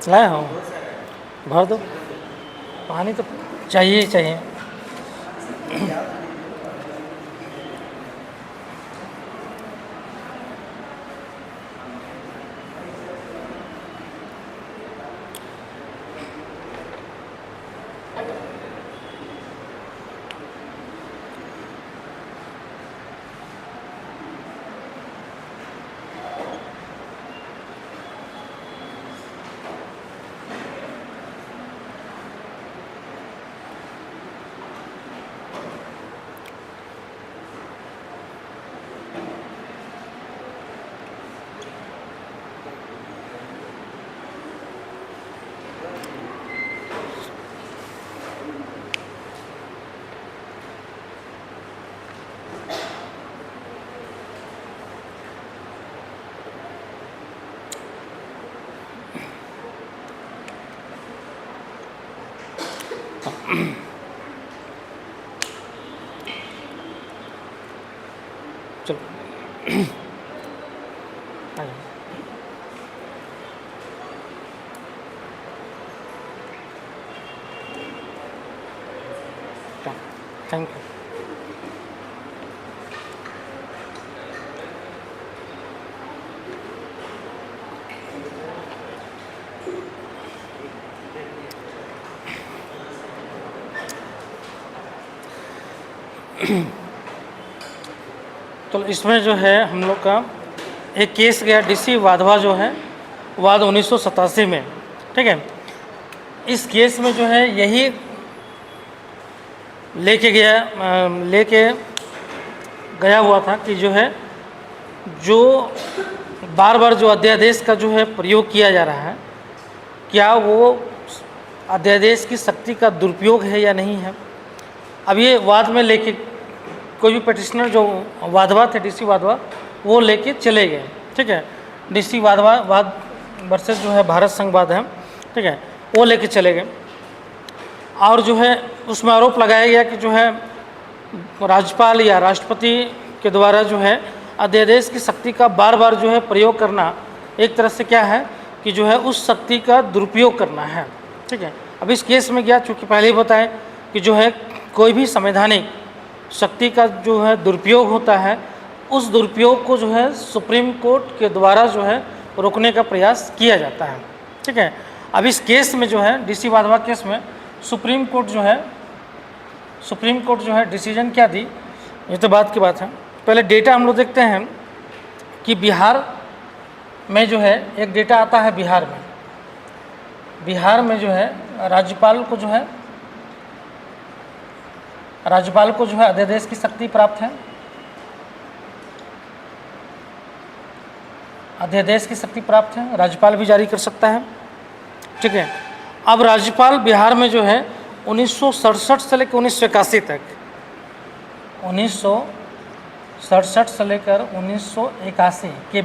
लाया हूँ, भर दो। पानी तो चाहिए ही चाहिए। चलो आ जाओ। Thank you. तो इसमें जो है हम लोग का एक केस गया डीसी वाधवा जो है वाद 1987 में, ठीक है। इस केस में जो है यही लेके गया हुआ था कि जो है जो बार बार जो अध्यादेश का जो है प्रयोग किया जा रहा है, क्या वो अध्यादेश की शक्ति का दुरुपयोग है या नहीं है। अब ये वाद में लेके कोई भी पटिशनर जो वाधवा थे, डीसी वाधवा, वो लेके चले गए, ठीक है। डीसी वाधवा वाद वर्सेस जो है भारत संघ वाद है, ठीक है, वो लेके चले गए। और जो है उसमें आरोप लगाया गया कि जो है राज्यपाल या राष्ट्रपति के द्वारा जो है अध्यादेश की शक्ति का बार बार जो है प्रयोग करना एक तरह से क्या है कि जो है उस शक्ति का दुरुपयोग करना है, ठीक है। अब इस केस में क्या, चूँकि पहले ही बताएं कि जो है कोई भी संवैधानिक शक्ति का जो है दुरुपयोग होता है, उस दुरुपयोग को जो है सुप्रीम कोर्ट के द्वारा जो है रोकने का प्रयास किया जाता है, ठीक है। अब इस केस में जो है डीसी वाधवा केस में सुप्रीम कोर्ट जो है डिसीजन क्या दी, ये तो बात की बात है। पहले डेटा हम लोग देखते हैं कि बिहार में जो है एक डेटा आता है, बिहार में जो है राज्यपाल को जो है अध्यादेश की शक्ति प्राप्त है, अध्यादेश की शक्ति प्राप्त है, राज्यपाल भी जारी कर सकता है, ठीक है। अब राज्यपाल बिहार में जो है 1967 से लेकर 1981 तक, 1967 से लेकर 1981 के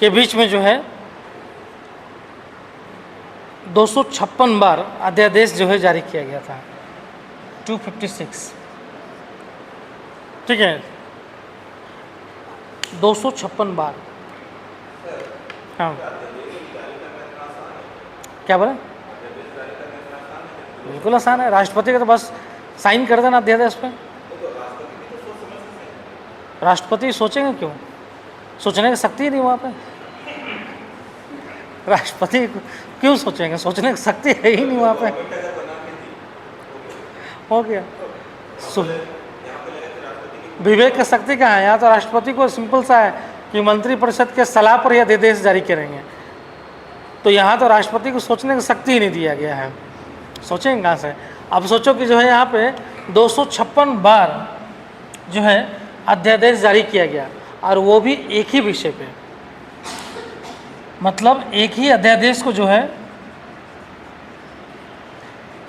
बीच में जो है 256 बार अध्यादेश जो है जारी किया गया था, 256, ठीक है, 256 बार। हाँ, क्या बोले? बिल्कुल आसान है, राष्ट्रपति का तो बस साइन कर देना अध्यादेश पे। राष्ट्रपति सोचेंगे क्यों? सोचने की शक्ति ही नहीं वहाँ पे। राष्ट्रपति क्यों सोचेंगे? सोचने की शक्ति है ही नहीं वहाँ पे। हो गया, विवेक की शक्ति कहाँ है? यहाँ तो राष्ट्रपति को सिंपल सा है कि मंत्रिपरिषद के सलाह पर यह अध्यादेश जारी करेंगे। तो यहाँ तो राष्ट्रपति को सोचने की शक्ति ही नहीं दिया गया है, सोचेंगे कहाँ से? अब सोचो कि जो है यहाँ पे 256 बार जो है अध्यादेश जारी किया गया, और वो भी एक ही विषय पे, मतलब एक ही अध्यादेश को जो है,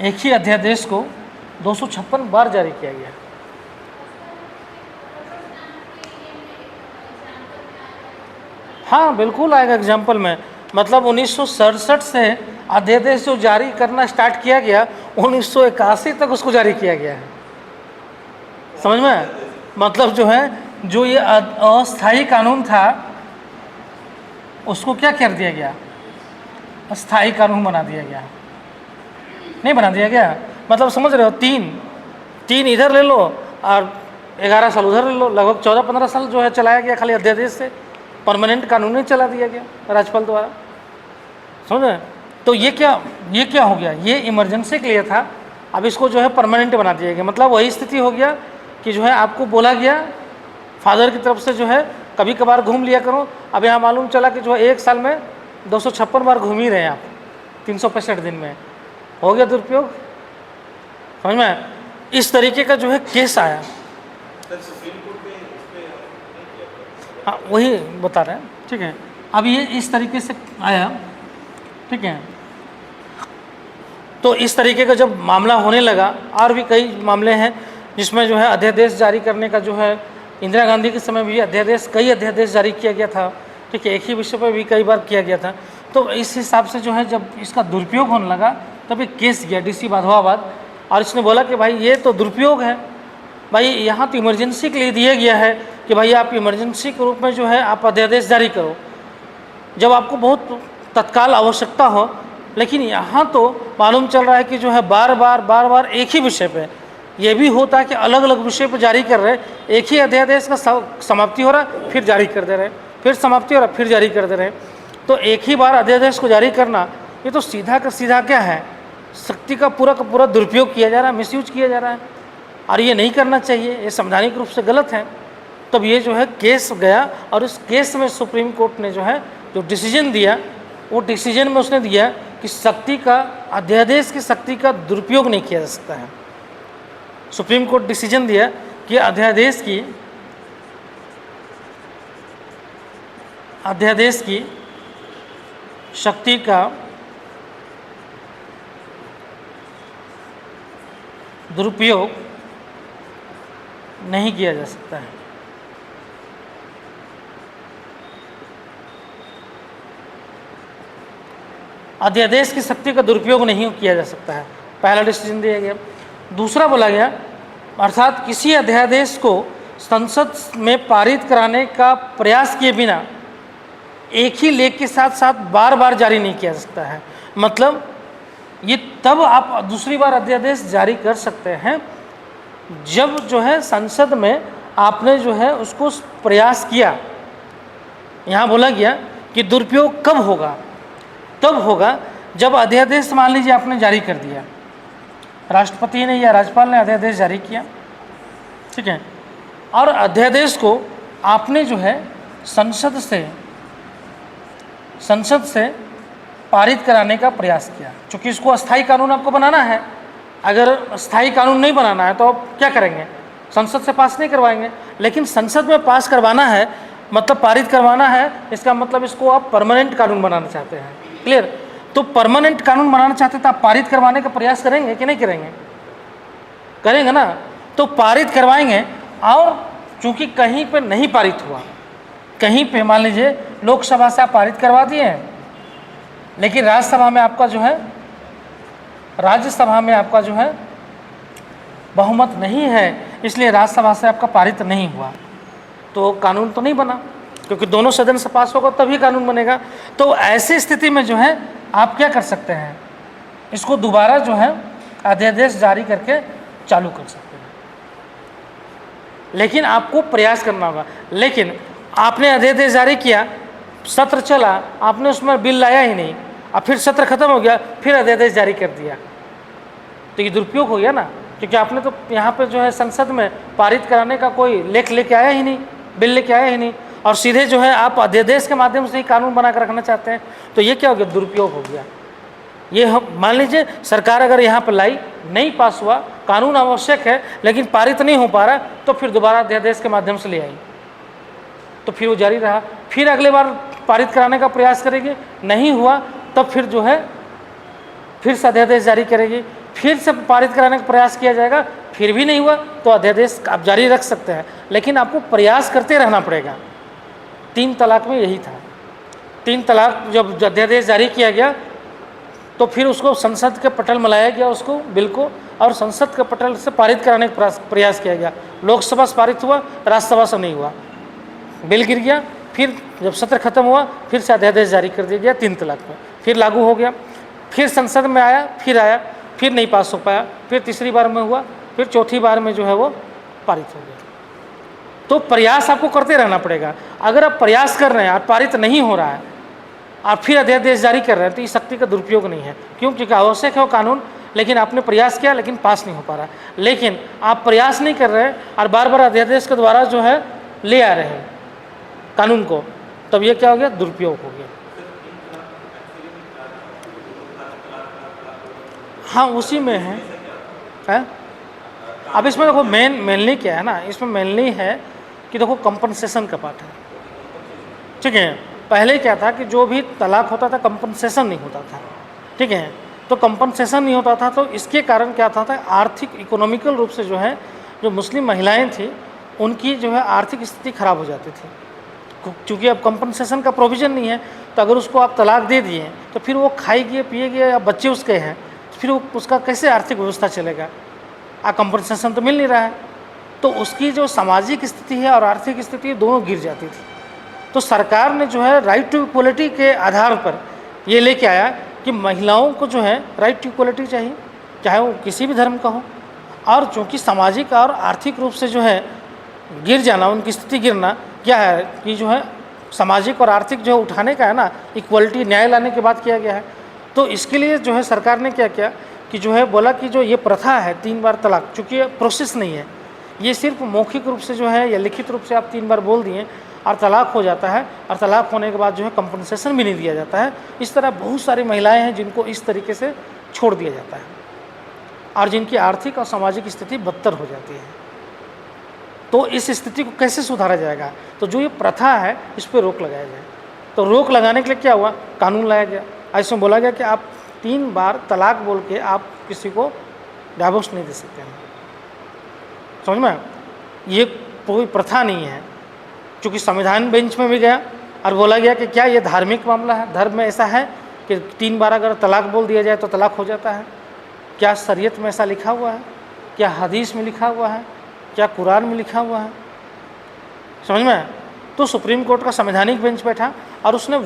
एक ही अध्यादेश को 256 बार जारी किया गया। हाँ बिल्कुल आएगा एग्जाम्पल में। मतलब 1967 से अध्यादेश जो जारी करना स्टार्ट किया गया 1981 तक उसको जारी किया गया है। समझ में आया? मतलब जो है जो ये अस्थायी कानून था उसको क्या कर दिया गया, अस्थायी कानून बना दिया गया। नहीं बना दिया गया, मतलब समझ रहे हो, तीन इधर ले लो और 11 साल उधर ले लो, लगभग 14-15 साल जो है चलाया गया खाली अध्यादेश से, परमानेंट कानून नहीं चला दिया गया राज्यपाल द्वारा। समझ रहे? तो ये क्या हो गया, ये इमरजेंसी के लिए था, अब इसको जो है परमानेंट बना दिया गया। मतलब वही स्थिति हो गया कि जो है आपको बोला गया फादर की तरफ से जो है कभी कभार घूम लिया करो। अब यहाँ मालूम चला कि जो है 1 साल में 256 बार घूम ही रहे हैं आप, 365 दिन में, हो गया दुरुपयोग। समझ में? इस तरीके का जो है केस आया। हाँ वही बता रहे हैं, ठीक है। अब ये इस तरीके से आया, ठीक है। तो इस तरीके का जब मामला होने लगा, और भी कई मामले हैं जिसमें जो है अध्यादेश जारी करने का जो है, इंदिरा गांधी के समय भी कई अध्यादेश जारी किया गया था, ठीक है, एक ही विषय पर भी कई बार किया गया था। तो इस हिसाब से जो है जब इसका दुरुपयोग होने लगा तब एक केस गया DC माधवाबाद, और इसने बोला कि भाई ये तो दुरुपयोग है, भाई यहाँ तो इमरजेंसी के लिए दिया गया है कि भाई आप इमरजेंसी के रूप में जो है आप अध्यादेश जारी करो जब आपको बहुत तत्काल आवश्यकता हो। लेकिन यहाँ तो मालूम चल रहा है कि जो है बार बार एक ही विषय पे, ये भी होता है कि अलग अलग विषय पर जारी कर रहे, एक ही अध्यादेश का समाप्ति हो रहा फिर जारी कर दे रहे, फिर समाप्ति हो रहा फिर जारी कर दे रहे। तो एक ही बार अध्यादेश को जारी करना, ये तो सीधा का सीधा क्या है, शक्ति का पूरा दुरुपयोग किया जा रहा है, मिसयूज किया जा रहा है, और ये नहीं करना चाहिए, ये संवैधानिक रूप से गलत है। तब ये जो है केस गया, और उस केस में सुप्रीम कोर्ट ने जो है जो डिसीजन दिया, वो डिसीजन में उसने दिया कि शक्ति का, अध्यादेश की शक्ति का दुरुपयोग नहीं किया जा सकता है। सुप्रीम कोर्ट डिसीजन दिया कि अध्यादेश की शक्ति का दुरुपयोग नहीं किया जा सकता है। अध्यादेश की शक्ति का दुरुपयोग नहीं किया जा सकता है, पहला डिसीजन दिया गया। दूसरा बोला गया, अर्थात किसी अध्यादेश को संसद में पारित कराने का प्रयास किए बिना एक ही लेख के साथ साथ बार बार जारी नहीं किया जा सकता है। मतलब ये तब आप दूसरी बार अध्यादेश जारी कर सकते हैं जब जो है संसद में आपने जो है उसको प्रयास किया। यहाँ बोला गया कि दुरुपयोग कब होगा, तब होगा जब अध्यादेश मान लीजिए आपने जारी कर दिया, राष्ट्रपति ने या राज्यपाल ने अध्यादेश जारी किया, ठीक है, और अध्यादेश को आपने जो है संसद से पारित कराने का प्रयास किया। चूँकि इसको अस्थायी कानून आपको बनाना है, अगर स्थायी कानून नहीं बनाना है तो आप क्या करेंगे, संसद से पास नहीं करवाएंगे। लेकिन संसद में पास करवाना है, मतलब पारित करवाना है, इसका मतलब इसको आप परमानेंट कानून बनाना चाहते हैं। क्लियर? तो परमानेंट कानून बनाना चाहते हैं तो आप पारित करवाने का प्रयास करेंगे कि नहीं करेंगे? करेंगे ना। तो पारित करवाएंगे, और चूंकि कहीं पे नहीं पारित हुआ, कहीं पे मान लीजिए लोकसभा से आप पारित करवा दिए हैं, लेकिन राज्यसभा में आपका जो है बहुमत नहीं है, इसलिए राज्यसभा से आपका पारित नहीं हुआ, तो कानून तो नहीं बना, क्योंकि दोनों सदन से पास होगा तभी कानून बनेगा। तो ऐसी स्थिति में जो है आप क्या कर सकते हैं, इसको दोबारा जो है अध्यादेश जारी करके चालू कर सकते हैं, लेकिन आपको प्रयास करना होगा। लेकिन आपने अध्यादेश जारी किया, सत्र चला, आपने उसमें बिल लाया ही नहीं, अब फिर सत्र खत्म हो गया, फिर अध्यादेश जारी कर दिया, तो ये दुरुपयोग हो गया ना। क्योंकि आपने तो यहाँ पे जो है संसद में पारित कराने का कोई लेख लेके आया ही नहीं, बिल लेके आया ही नहीं, और सीधे जो है आप अध्यादेश के माध्यम से ही कानून बना कर रखना चाहते हैं, तो ये क्या हो गया, दुरुपयोग हो गया। ये हम मान लीजिए सरकार अगर यहाँ पर लाई, नहीं पास हुआ, कानून आवश्यक है लेकिन पारित नहीं हो पा रहा, तो फिर दोबारा अध्यादेश के माध्यम से ले आई, तो फिर वो जारी रहा, फिर अगले बार पारित कराने का प्रयास करेगी, नहीं हुआ तब फिर जो है फिर से अध्यादेश जारी करेगी, फिर से पारित कराने का प्रयास किया जाएगा, फिर भी नहीं हुआ तो अध्यादेश आप जारी रख सकते हैं, लेकिन आपको प्रयास करते रहना पड़ेगा। 3 तलाक में यही था, 3 तलाक जब अध्यादेश जारी किया गया तो फिर उसको संसद के पटल में लाया गया, उसको बिल को, और संसद के पटल से पारित कराने का प्रयास किया गया। लोकसभा से पारित हुआ, राज्यसभा से नहीं हुआ, बिल गिर गया। फिर जब सत्र खत्म हुआ फिर से अध्यादेश जारी कर दिया गया 3 तलाक पर, फिर लागू हो गया। फिर संसद में आया, फिर नहीं पास हो पाया, फिर तीसरी बार में हुआ, फिर चौथी बार में जो है वो पारित हो गया। तो प्रयास आपको करते रहना पड़ेगा। अगर आप प्रयास कर रहे हैं और पारित नहीं हो रहा है और फिर अध्यादेश जारी कर रहे हैं तो इस शक्ति का दुरुपयोग नहीं है। क्यों? क्योंकि आवश्यक है वो कानून, लेकिन आपने प्रयास किया लेकिन पास नहीं हो पा रहा है। लेकिन आप प्रयास नहीं कर रहे और बार बार अध्यादेश के द्वारा जो है ले आ रहे हैं कानून को, तब ये क्या हो गया? दुरुपयोग हो गया। हाँ, उसी में है? अब इसमें देखो मेनली क्या है ना, इसमें मेनली है कि देखो कंपनसेशन का पार्ट है, ठीक है। पहले क्या था कि जो भी तलाक होता था कंपनसेशन नहीं होता था, ठीक है। तो कंपनसेशन नहीं होता था तो इसके कारण क्या था आर्थिक इकोनॉमिकल रूप से जो है जो मुस्लिम महिलाएं थी उनकी जो है आर्थिक स्थिति खराब हो जाती थी। क्योंकि अब कंपनसेशन का प्रोविज़न नहीं है तो अगर उसको आप तलाक दे दिए तो फिर वो खाएगी पिएगी या बच्चे उसके हैं, फिर वो उसका कैसे आर्थिक व्यवस्था चलेगा? कंपनसेशन तो मिल नहीं रहा है, तो उसकी जो सामाजिक स्थिति है और आर्थिक स्थिति दोनों गिर जाती थी। तो सरकार ने जो है राइट टू इक्वलिटी के आधार पर ये लेके आया कि महिलाओं को जो है राइट टू इक्वलिटी चाहिए, चाहे वो किसी भी धर्म का हो। और चूँकि सामाजिक और आर्थिक रूप से जो है गिर जाना, उनकी स्थिति गिरना क्या है कि जो है सामाजिक और आर्थिक जो है उठाने का है ना, इक्वलिटी न्याय लाने की बात किया गया है। तो इसके लिए जो है सरकार ने क्या किया कि जो है बोला कि जो ये प्रथा है 3 बार तलाक, चूँकि ये प्रोसेस नहीं है, ये सिर्फ मौखिक रूप से जो है या लिखित रूप से आप 3 बार बोल दिए और तलाक हो जाता है, और तलाक होने के बाद जो है कंपनसेशन भी नहीं दिया जाता है। इस तरह बहुत सारी महिलाएं हैं जिनको इस तरीके से छोड़ दिया जाता है और जिनकी आर्थिक और सामाजिक स्थिति बदतर हो जाती है। तो इस स्थिति को कैसे सुधारा जाएगा? तो जो ये प्रथा है इस पर रोक लगाया जाए। तो रोक लगाने के लिए क्या हुआ? कानून लाया गया। ऐसे बोला गया कि आप 3 बार तलाक बोल के आप किसी को डाइवोर्स नहीं दे सकते हैं। समझ में? ये कोई प्रथा नहीं है। चूँकि संविधान बेंच में भी गया और बोला गया कि क्या ये धार्मिक मामला है? धर्म में ऐसा है कि 3 बार अगर तलाक बोल दिया जाए तो तलाक हो जाता है? क्या शरीयत में ऐसा लिखा हुआ है? क्या हदीस में लिखा हुआ है? क्या कुरान में लिखा हुआ है? समझ में? तो सुप्रीम कोर्ट का संवैधानिक बेंच बैठा और उसने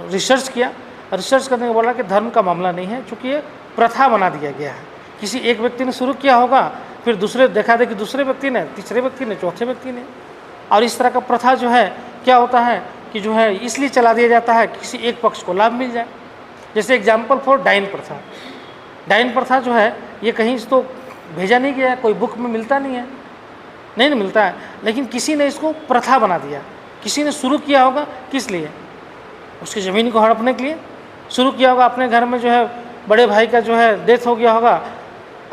रिसर्च किया। रिसर्च करने के बोला कि धर्म का मामला नहीं है, चूँकि ये प्रथा बना दिया गया है। किसी एक व्यक्ति ने शुरू किया होगा, फिर दूसरे देखा दे कि दूसरे व्यक्ति ने, तीसरे व्यक्ति ने, चौथे व्यक्ति ने, और इस तरह का प्रथा जो है क्या होता है कि जो है इसलिए चला दिया जाता है कि किसी एक पक्ष को लाभ मिल जाए। जैसे एग्जाम्पल फॉर डाइन प्रथा। डाइन प्रथा जो है ये कहीं तो भेजा नहीं गया है, कोई बुक में मिलता नहीं है, नहीं मिलता है, लेकिन किसी ने इसको प्रथा बना दिया। किसी ने शुरू किया होगा, किस लिए? उसकी ज़मीन को हड़पने के लिए शुरू किया होगा। अपने घर में जो है बड़े भाई का जो है डेथ हो गया होगा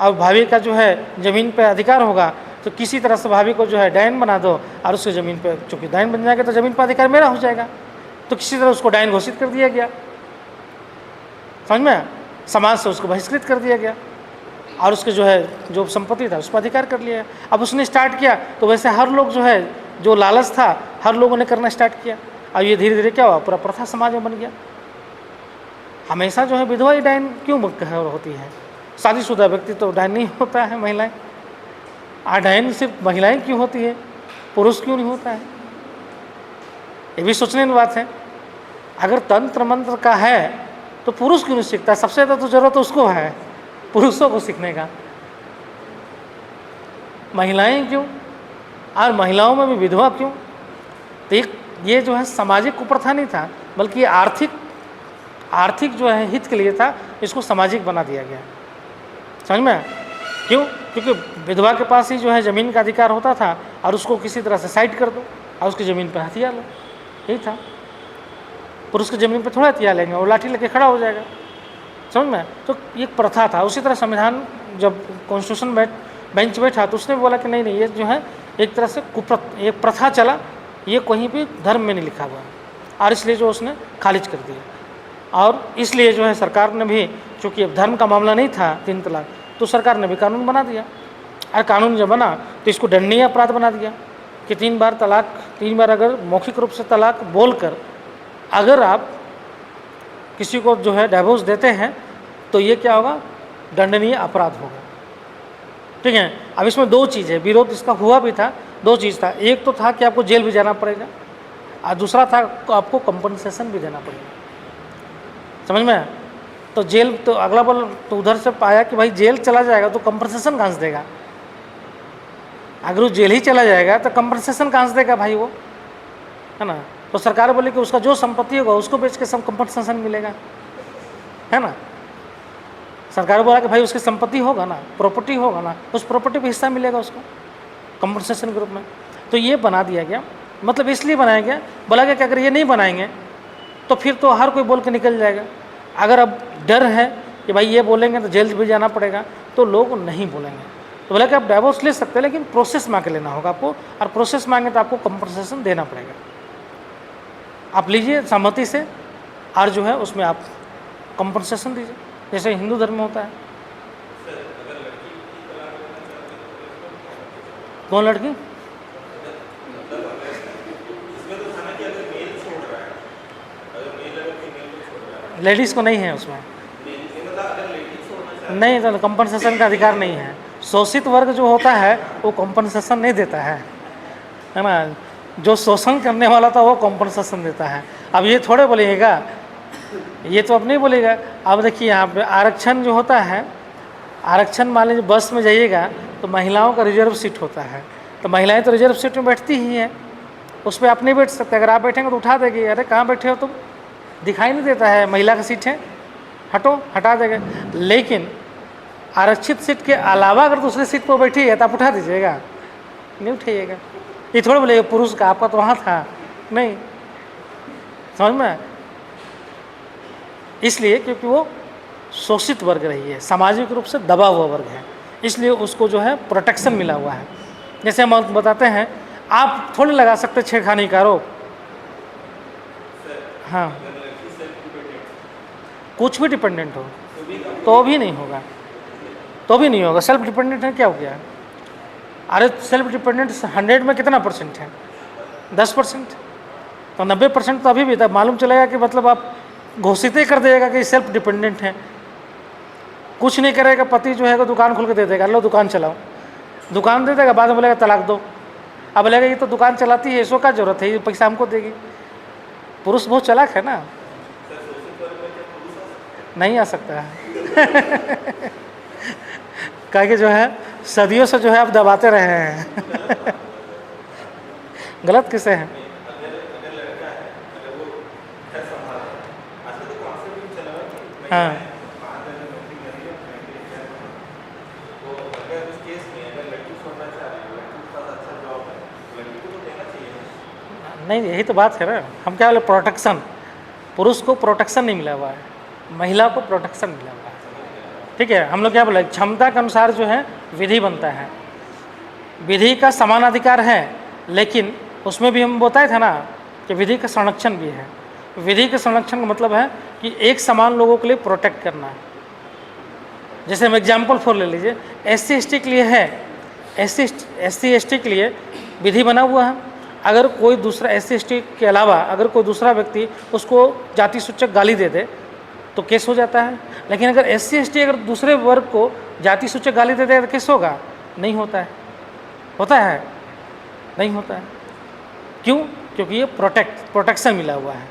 और भाभी का जो है ज़मीन पे अधिकार होगा, तो किसी तरह से भाभी को जो है डायन बना दो और उसकी ज़मीन पे, चूँकि डायन बन जाएगा तो ज़मीन पर अधिकार मेरा हो जाएगा, तो किसी तरह उसको डायन घोषित कर दिया गया। समझ में? समाज से उसको बहिष्कृत कर दिया गया और उसके जो है जो संपत्ति था उस पर अधिकार कर लिया। अब उसने स्टार्ट किया तो वैसे हर लोग जो है जो लालच था हर लोगों ने करना स्टार्ट किया। अब ये धीरे धीरे क्या हुआ, पूरा प्रथा समाज में बन गया। हमेशा जो है विधवा ही डायन क्यों होती है? शादीशुदा व्यक्ति तो डायन नहीं होता है, महिलाएं। डायन सिर्फ महिलाएं क्यों होती है, पुरुष क्यों नहीं होता है? ये भी सोचने की बात है। अगर तंत्र मंत्र का है तो पुरुष क्यों नहीं सीखता? सबसे ज़्यादा तो जरूरत उसको है, पुरुषों को सीखने का। महिलाएं क्यों? और महिलाओं में भी विधवा क्यों? तो ये जो है सामाजिक कुप्रथा नहीं था, बल्कि ये आर्थिक जो है हित के लिए था। इसको सामाजिक बना दिया गया। समझ में? क्यों? क्योंकि विधवा के पास ही जो है ज़मीन का अधिकार होता था और उसको किसी तरह से साइड कर दो और उसकी ज़मीन पर हथियार लो, यही था। पुरुष की ज़मीन पर थोड़ा हथियार लेंगे और लाठी लेके खड़ा हो जाएगा। समझ में? तो ये प्रथा था। उसी तरह संविधान जब कॉन्स्टिट्यूशन बेंच बैठा तो उसने बोला कि नहीं ये जो है एक तरह से एक प्रथा चला, ये कहीं भी धर्म में नहीं लिखा हुआ है, और इसलिए जो उसने खारिज कर दिया। और इसलिए जो है सरकार ने भी, चूँकि अब धर्म का मामला नहीं था 3 तलाक, तो सरकार ने भी कानून बना दिया। और कानून जब बना तो इसको दंडनीय अपराध बना दिया कि 3 बार तलाक, 3 बार अगर मौखिक रूप से तलाक बोलकर अगर आप किसी को जो है डिवोर्स देते हैं तो ये क्या होगा, दंडनीय अपराध होगा। ठीक है, अब इसमें दो चीज़ है, विरोध इसका हुआ भी था, दो चीज़ था, एक तो था कि आपको जेल भी जाना पड़ेगा और दूसरा था आपको कंपनसेशन भी देना पड़ेगा। समझ में आया? तो जेल तो अगला बार तो उधर से पाया कि भाई जेल चला जाएगा तो कंपनसेशन कहाँ से देगा, अगर वो जेल ही चला जाएगा तो कंपनसेशन कहाँ से देगा भाई वो, है ना। तो सरकार बोले कि उसका जो संपत्ति होगा उसको बेच के सब कंपनसेशन मिलेगा, है ना। सरकार बोला कि भाई उसकी संपत्ति होगा ना, प्रॉपर्टी होगा ना, उस प्रॉपर्टी पे हिस्सा मिलेगा उसको कंपनसेशन के रूप में। तो ये बना दिया गया, मतलब इसलिए बनाया गया, बोला गया कि अगर ये नहीं बनाएंगे तो फिर तो हर कोई बोल के निकल जाएगा। अगर अब डर है कि भाई ये बोलेंगे तो जेल भी जाना पड़ेगा तो लोग नहीं बोलेंगे। तो बोला कि आप डिवोर्स ले सकते हैं लेकिन प्रोसेस मांग के लेना होगा आपको, और प्रोसेस मांगे तो आपको कंपनसेशन देना पड़ेगा। आप लीजिए सहमति से और जो है उसमें आप कंपनसेशन दीजिए, जैसे हिंदू धर्म में होता है। कौन लड़की? लेडीज़ को नहीं है उसमें, नहीं, तो कंपनसेशन का अधिकार नहीं है। शोषित वर्ग जो होता है वो कंपनसेशन नहीं देता है ना, जो शोषण करने वाला था वो कंपनसेशन देता है। अब ये थोड़े बोलिएगा, ये तो अब नहीं बोलेगा। अब देखिए यहाँ पे आरक्षण जो होता है, आरक्षण मान लीजिए बस में जाइएगा तो महिलाओं का रिजर्व सीट होता है, तो महिलाएं तो रिजर्व सीट में बैठती ही हैं, उस पर आप नहीं बैठ सकते। अगर आप बैठेंगे तो उठा देगी, अरे कहाँ बैठे हो तुम, दिखाई नहीं देता है महिला का सीट है, हटो, हटा देगा। लेकिन आरक्षित सीट के अलावा अगर दूसरी सीट पर बैठी है तो आप उठा दीजिएगा, नहीं उठाइएगा। ये थोड़ा बोलेगा पुरुष का आपका तो वहाँ था, नहीं, समझ में। इसलिए क्योंकि वो शोषित वर्ग रही है, सामाजिक रूप से दबा हुआ वर्ग है, इसलिए उसको जो है प्रोटेक्शन मिला हुआ है। जैसे हम बताते हैं, आप थोड़ी लगा सकते छेड़खानी का आरोप, हाँ, कुछ भी डिपेंडेंट हो तो भी नहीं होगा, तो भी नहीं होगा। सेल्फ डिपेंडेंट है, क्या हो गया? अरे सेल्फ डिपेंडेंट 100 में कितना परसेंट है? 10%, तो 90% तो अभी भी था। मालूम चलेगा कि मतलब आप घोषित ही कर देगा कि सेल्फ डिपेंडेंट है, कुछ नहीं करेगा। पति जो है वो दुकान खोल के दे देगा, लो दुकान चलाओ, दुकान दे देगा, बाद में बोलेगा तलाक दो। अब बोलेगा ये तो दुकान चलाती है, इसको क्या जरूरत है, ये पैसा हमको देगी। पुरुष बहुत चालाक है ना, नहीं आ सकता है कहा कि जो है सदियों से जो है आप दबाते रहे हैं गलत किसे है? हाँ, नहीं, यही तो बात है ना। हम क्या बोले, प्रोटेक्शन, पुरुष को प्रोटेक्शन नहीं मिला हुआ है, महिला को प्रोटेक्शन मिला हुआ है। ठीक है, हम लोग क्या बोले, क्षमता के अनुसार जो है विधि बनता है, विधि का समान अधिकार है, लेकिन उसमें भी हम बताए थे ना कि विधि का संरक्षण भी है। विधि के संरक्षण का मतलब है कि एक समान लोगों के लिए प्रोटेक्ट करना है। जैसे हम एग्जाम्पल फॉर ले लीजिए, SC/ST के लिए है, SC/ST के लिए विधि बना हुआ है। अगर कोई दूसरा SC/ST के अलावा अगर कोई दूसरा व्यक्ति उसको जाति सूचक गाली दे दे तो केस हो जाता है। लेकिन अगर SC/ST अगर दूसरे वर्ग को जाति सूचक गाली दे दे तो केस होगा? नहीं होता है। होता है? नहीं होता है। क्यों? क्योंकि ये प्रोटेक्शन मिला हुआ है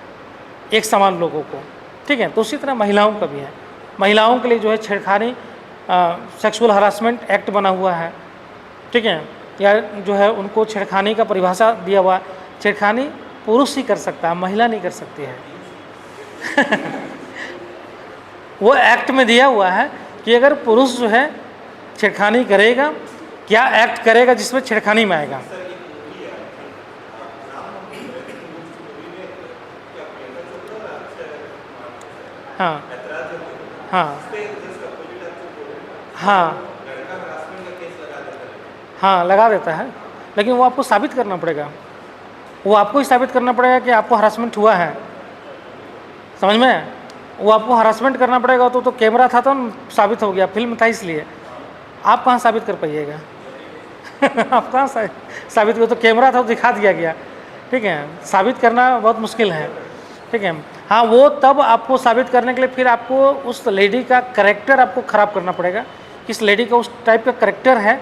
एक समान लोगों को। ठीक है, तो उसी तरह महिलाओं का भी है। महिलाओं के लिए जो है छेड़खानी सेक्सुअल हरासमेंट एक्ट बना हुआ है। ठीक है, या जो है उनको छेड़खानी का परिभाषा दिया हुआ। छेड़खानी पुरुष ही कर सकता है, महिला नहीं कर सकती है वो एक्ट में दिया हुआ है कि अगर पुरुष जो है छेड़खानी करेगा, क्या एक्ट करेगा जिसमें छेड़खानी में आएगा। हाँ हाँ हाँ हाँ, लगा देता है, लेकिन वो आपको साबित करना पड़ेगा। वो आपको ही साबित करना पड़ेगा कि आपको हरासमेंट हुआ है। समझ में? वो आपको हरासमेंट करना पड़ेगा। तो कैमरा था तो साबित हो गया, फिल्म था इसलिए। आप कहाँ साबित कर पाइएगा आप कहाँ साबित कर, तो कैमरा था तो दिखा दिया गया। ठीक है, साबित करना बहुत मुश्किल है। ठीक है। हाँ, वो तब आपको साबित करने के लिए फिर आपको उस लेडी का करेक्टर आपको ख़राब करना पड़ेगा कि इस लेडी का उस टाइप का करेक्टर है,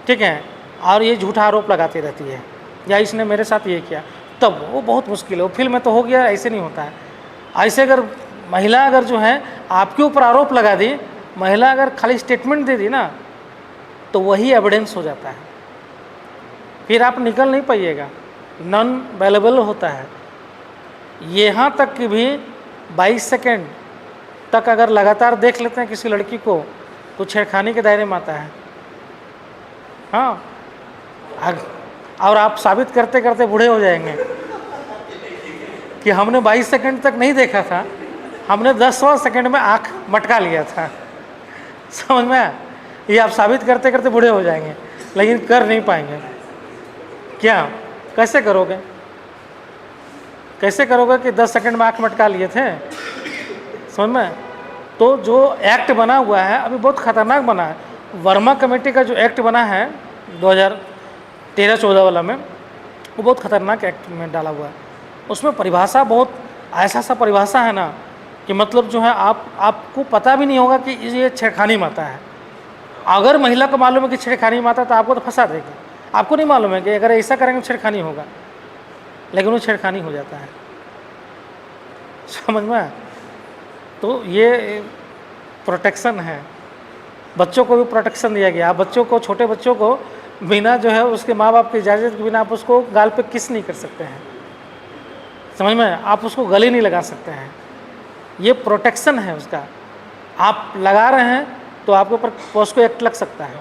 ठीक है, और ये झूठा आरोप लगाती रहती है या इसने मेरे साथ ये किया, तब वो बहुत मुश्किल है। वो फिल्म में तो हो गया, ऐसे नहीं होता है। ऐसे अगर महिला अगर जो है आपके ऊपर आरोप लगा दी, महिला अगर खाली स्टेटमेंट दे दी ना, तो वही एविडेंस हो जाता है, फिर आप निकल नहीं पाइएगा, नॉन अवेलेबल होता है। यहाँ तक कि भी 22 सेकेंड तक अगर लगातार देख लेते हैं किसी लड़की को, तो छेड़खानी के दायरे में आता है। हाँ, और आप साबित करते करते बूढ़े हो जाएंगे कि हमने 22 सेकेंड तक नहीं देखा था, हमने 10वां सेकेंड में आँख मटका लिया था। समझ में आया? ये आप साबित करते करते बूढ़े हो जाएंगे, लेकिन कर नहीं पाएंगे। क्या कैसे करोगे? कैसे करोगे कि 10 सेकंड में आँख मटका लिए थे? समझ में? तो जो एक्ट बना हुआ है अभी बहुत खतरनाक बना है। वर्मा कमेटी का जो एक्ट बना है 2013-14 वाला में, वो बहुत खतरनाक एक्ट में डाला हुआ है। उसमें परिभाषा बहुत ऐसा सा परिभाषा है ना कि मतलब जो है आपको पता भी नहीं होगा कि ये छेड़खानी में आता है। अगर महिला को मालूम है कि छेड़खानी में आता है तो आपको तो फंसा देगी। आपको नहीं मालूम है कि अगर ऐसा करेंगे छेड़खानी होगा, लेकिन वो छेड़खानी हो जाता है। समझ में आया? तो ये प्रोटेक्शन है, बच्चों को भी प्रोटेक्शन दिया गया। आप बच्चों को, छोटे बच्चों को बिना जो है उसके माँ बाप की इजाज़त के बिना आप उसको गाल पे किस नहीं कर सकते हैं। समझ में? आप उसको गले नहीं लगा सकते हैं, ये प्रोटेक्शन है उसका। आप लगा रहे हैं तो आपके ऊपर पोस्को एक्ट लग सकता है।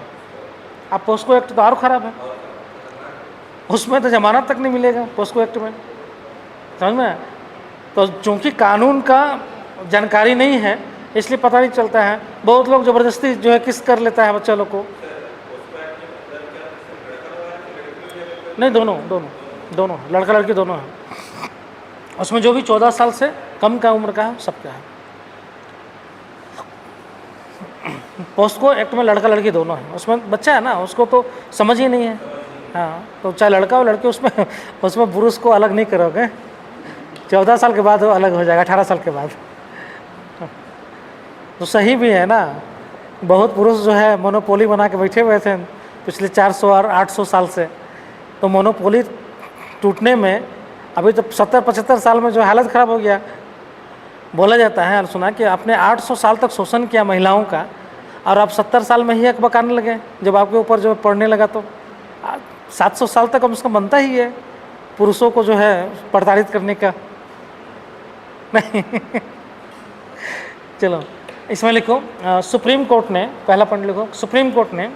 आप पोस्को एक्ट तो और ख़राब है, उसमें तो जमानत तक नहीं मिलेगा पोस्को एक्ट में। समझ में? तो चूँकि कानून का जानकारी नहीं है इसलिए पता नहीं चलता है। बहुत लोग ज़बरदस्ती जो है किस कर लेता है बच्चा लोग को। नहीं, दोनों दोनों दोनों लड़का लड़की दोनों हैं। उसमें जो भी 14 साल से कम का उम्र का है सबका है। पोस्को एक्ट में लड़का लड़की दोनों है। उसमें बच्चा है ना, उसको तो समझ ही नहीं है। हाँ, तो चाहे लड़का हो लड़की, उसमें पुरुष को अलग नहीं करोगे। 14 साल के बाद वो अलग हो जाएगा, 18 साल के बाद। तो सही भी है ना, बहुत पुरुष जो है मोनोपोली बना के बैठे हुए थे पिछले 400 और 800 साल से। तो मोनोपोली टूटने में अभी तो 70-75 साल में जो हालत ख़राब हो गया। बोला जाता है, सुना कि आपने 800 साल तक शोषण किया महिलाओं का, और आप 70 साल में ही हक बकाने लगे। जब आपके ऊपर जो पड़ने लगा तो 700 साल तक कम से कम बनता ही है पुरुषों को जो है प्रताड़ित करने का। नहीं चलो इसमें लिखो, सुप्रीम कोर्ट ने, पहला पॉइंट लिखो, सुप्रीम कोर्ट ने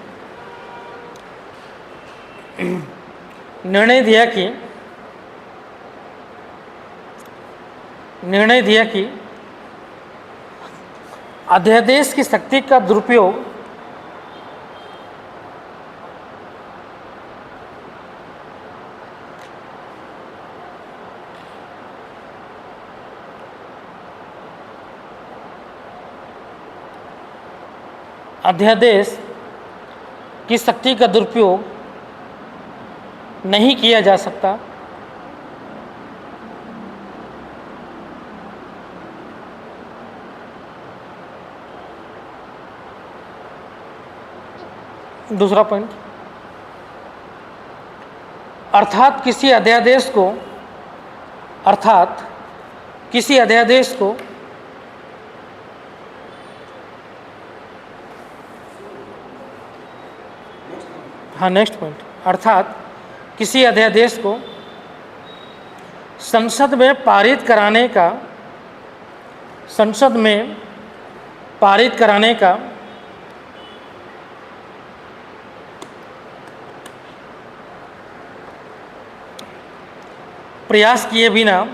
निर्णय दिया कि अध्यादेश की शक्ति का दुरुपयोग नहीं किया जा सकता। दूसरा पॉइंट, अर्थात किसी अध्यादेश को हाँ, नेक्स्ट पॉइंट, अर्थात किसी अध्यादेश को संसद में पारित कराने का प्रयास किए बिना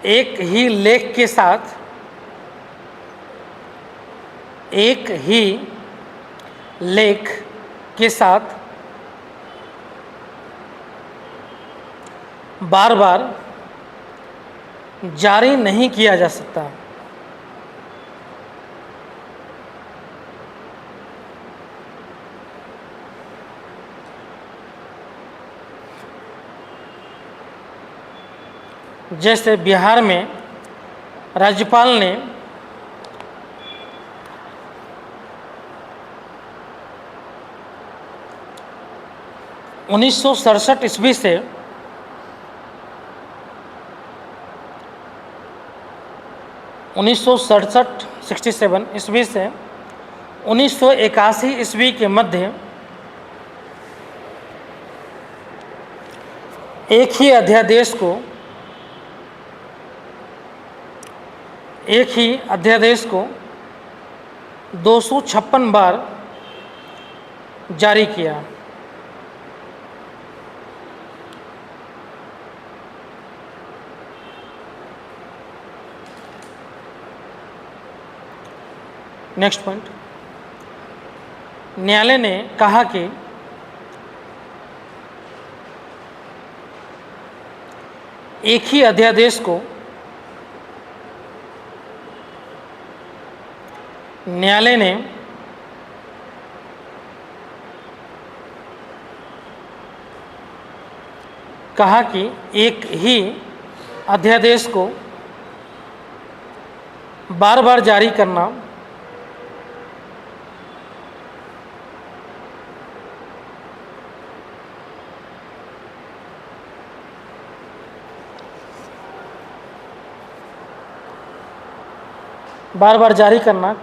एक ही लेख के साथ बार बार जारी नहीं किया जा सकता। जैसे बिहार में राज्यपाल ने 1967 ईस्वी से 1967 ईस्वी से 1981 ईस्वी के मध्य एक ही अध्यादेश को 256 बार जारी किया। नेक्स्ट पॉइंट, न्यायालय ने कहा कि एक ही अध्यादेश को न्यायालय ने कहा कि एक ही अध्यादेश को बार बार जारी करना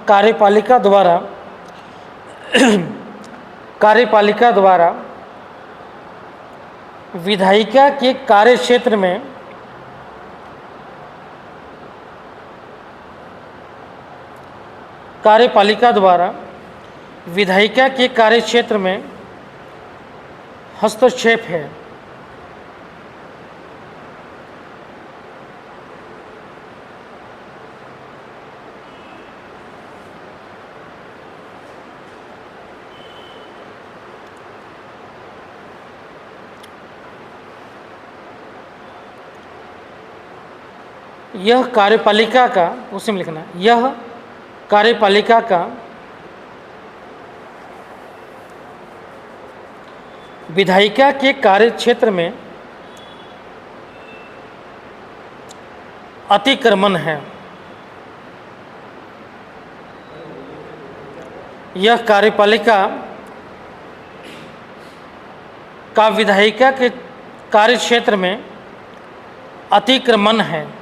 कार्यपालिका द्वारा विधायिका के कार्यक्षेत्र में हस्तक्षेप है। यह कार्यपालिका का, उसी में लिखना, यह कार्यपालिका का विधायिका के कार्यक्षेत्र में अतिक्रमण है। यह कार्यपालिका का विधायिका के कार्यक्षेत्र में अतिक्रमण है।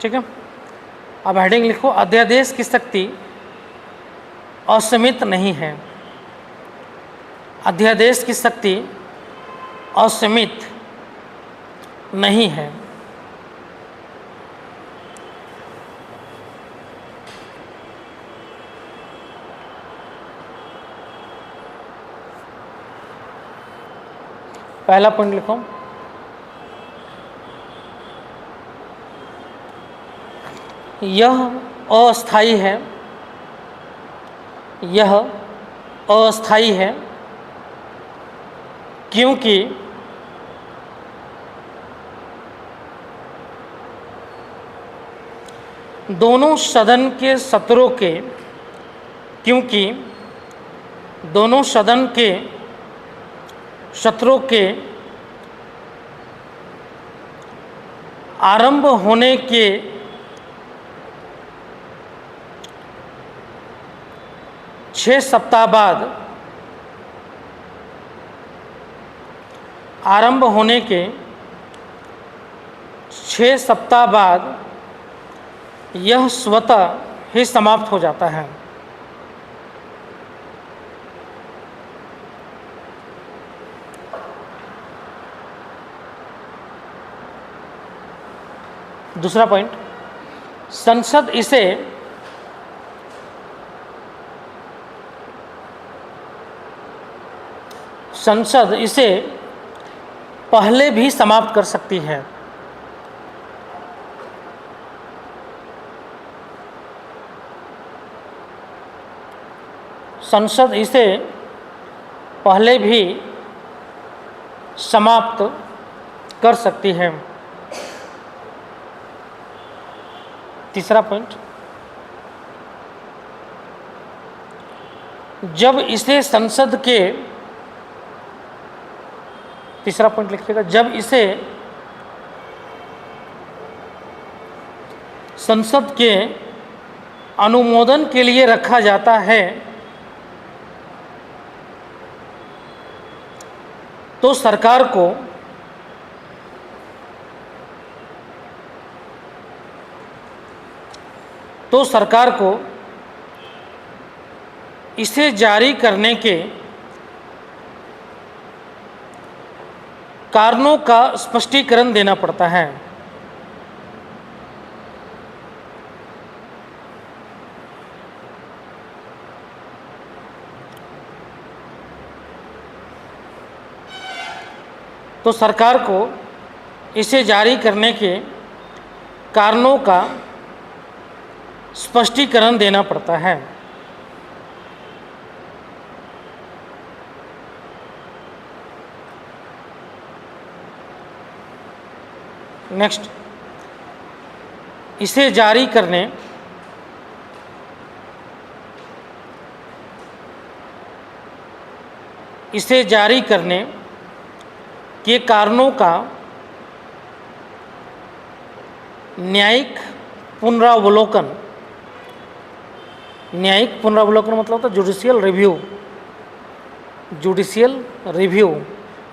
ठीक है, अब हेडिंग लिखो, अध्यादेश की शक्ति असीमित नहीं है। अध्यादेश की शक्ति असीमित नहीं है। पहला पॉइंट लिखो, यह अस्थायी है। यह अस्थायी है क्योंकि दोनों सदन के सत्रों के आरंभ होने के 6 सप्ताह बाद यह स्वतः ही समाप्त हो जाता है। दूसरा पॉइंट, संसद इसे पहले भी समाप्त कर सकती है। संसद इसे पहले भी समाप्त कर सकती है। तीसरा पॉइंट, जब इसे संसद के, तीसरा पॉइंट लिखिएगा, जब इसे संसद के अनुमोदन के लिए रखा जाता है तो सरकार को इसे जारी करने के कारणों का स्पष्टीकरण देना पड़ता है। तो सरकार को इसे जारी करने के कारणों का स्पष्टीकरण देना पड़ता है। नेक्स्ट, इसे जारी करने के कारणों का न्यायिक पुनरावलोकन मतलब होता है जुडिशियल रिव्यू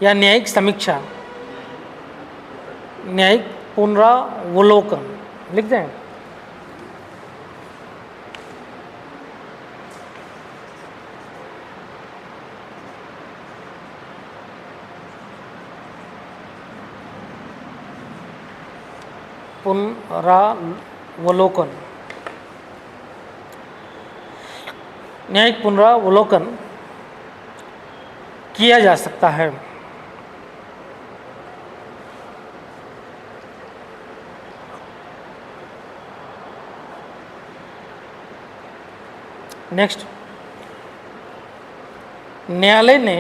या न्यायिक समीक्षा, न्यायिक पुनरावलोकन लिख दें। पुनरावलोकन, न्यायिक पुनरावलोकन किया जा सकता है। नेक्स्ट, न्यायालय ने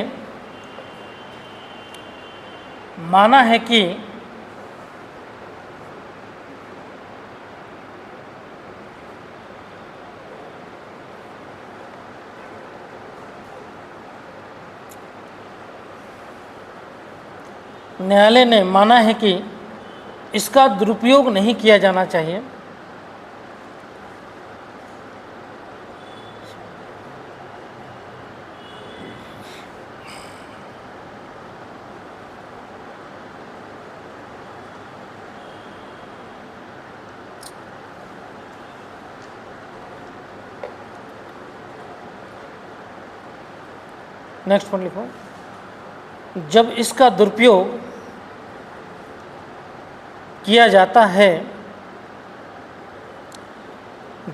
माना है कि इसका दुरुपयोग नहीं किया जाना चाहिए। नेक्स्ट पॉइंट लिखो, जब इसका दुरुपयोग किया जाता है,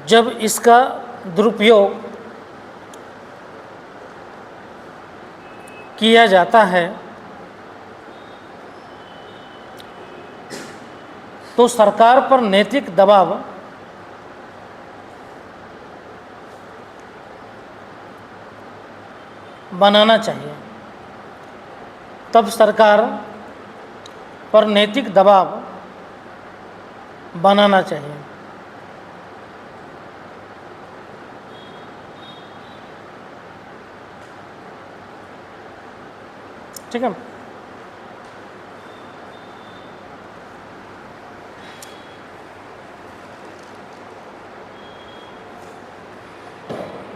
जब इसका दुरुपयोग किया जाता है तो सरकार पर नैतिक दबाव बनाना चाहिए। तब सरकार पर नैतिक दबाव बनाना चाहिए। ठीक है।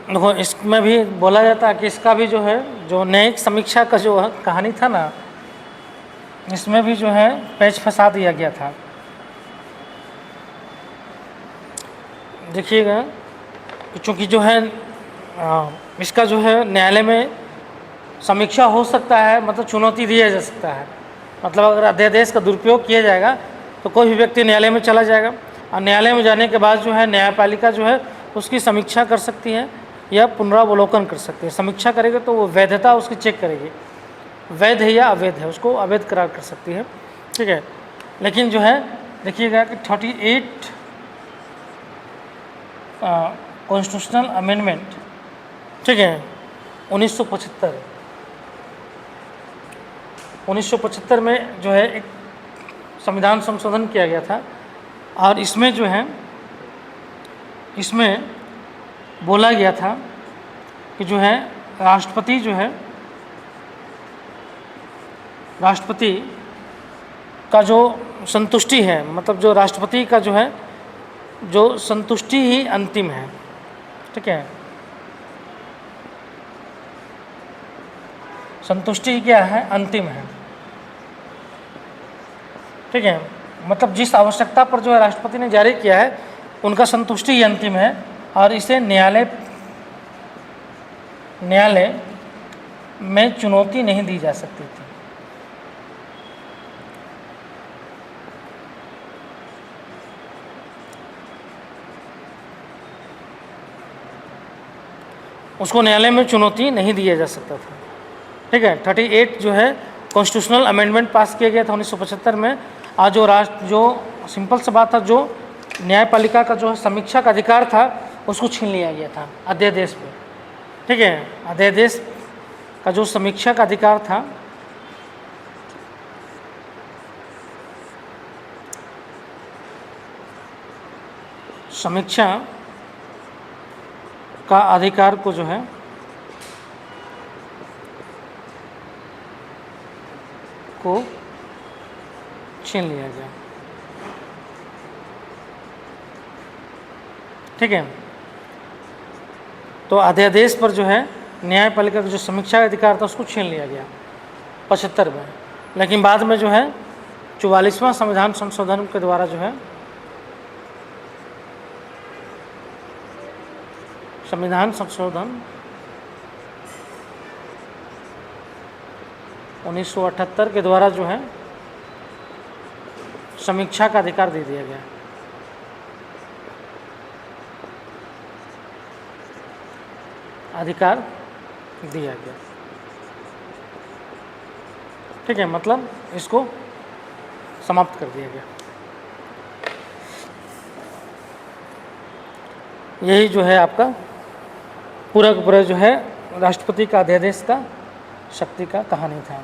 देखो, इसमें भी बोला जाता है कि इसका भी जो है, जो न्यायिक समीक्षा का जो कहानी था ना, इसमें भी जो है पेच फंसा दिया गया था। देखिएगा, चूँकि जो है इसका जो है न्यायालय में समीक्षा हो सकता है, मतलब चुनौती दिया जा सकता है। मतलब अगर अध्यादेश का दुरुपयोग किया जाएगा तो कोई भी व्यक्ति न्यायालय में चला जाएगा और न्यायालय में जाने के बाद जो है न्यायपालिका जो है उसकी समीक्षा कर सकती है या पुनरावलोकन कर सकती है। समीक्षा करेगी तो वो वैधता उसकी चेक करेगी, वैध है या अवैध है, उसको अवैध करार कर सकती है। ठीक है। लेकिन जो है देखिएगा कि 38 कॉन्स्टिट्यूशनल अमेंडमेंट, ठीक है, 1975 1975 में जो है एक संविधान संशोधन किया गया था, और इसमें जो है इसमें बोला गया था कि जो है राष्ट्रपति जो है, राष्ट्रपति का जो संतुष्टि है, मतलब जो राष्ट्रपति का जो है जो संतुष्टि ही अंतिम है। ठीक है, संतुष्टि क्या है? अंतिम है। ठीक है, मतलब जिस आवश्यकता पर जो है राष्ट्रपति ने जारी किया है उनका संतुष्टि ही अंतिम है, और इसे न्यायालय में चुनौती नहीं दी जा सकती थी। उसको न्यायालय में चुनौती नहीं दिया जा सकता था। ठीक है, 38 जो है कॉन्स्टिट्यूशनल अमेंडमेंट पास किया गया था 1975 में। आज जो सिंपल सा बात था, जो न्यायपालिका का जो समीक्षा का अधिकार था उसको छीन लिया गया था अध्यादेश पे। ठीक है, अध्यादेश का जो समीक्षा का अधिकार था, समीक्षा का अधिकार को जो है को छीन लिया गया। ठीक है, तो अध्यादेश पर जो है न्यायपालिका का जो समीक्षा का अधिकार था उसको छीन लिया गया 75 में। लेकिन बाद में जो है 44वां संविधान संशोधन के द्वारा जो है संविधान संशोधन 1978 के द्वारा जो है समीक्षा का अधिकार दे दिया गया। अधिकार दिया गया। ठीक है, मतलब इसको समाप्त कर दिया गया। यही जो है आपका पूरा का पूरा जो है राष्ट्रपति का अध्यादेश का शक्ति का कहानी था।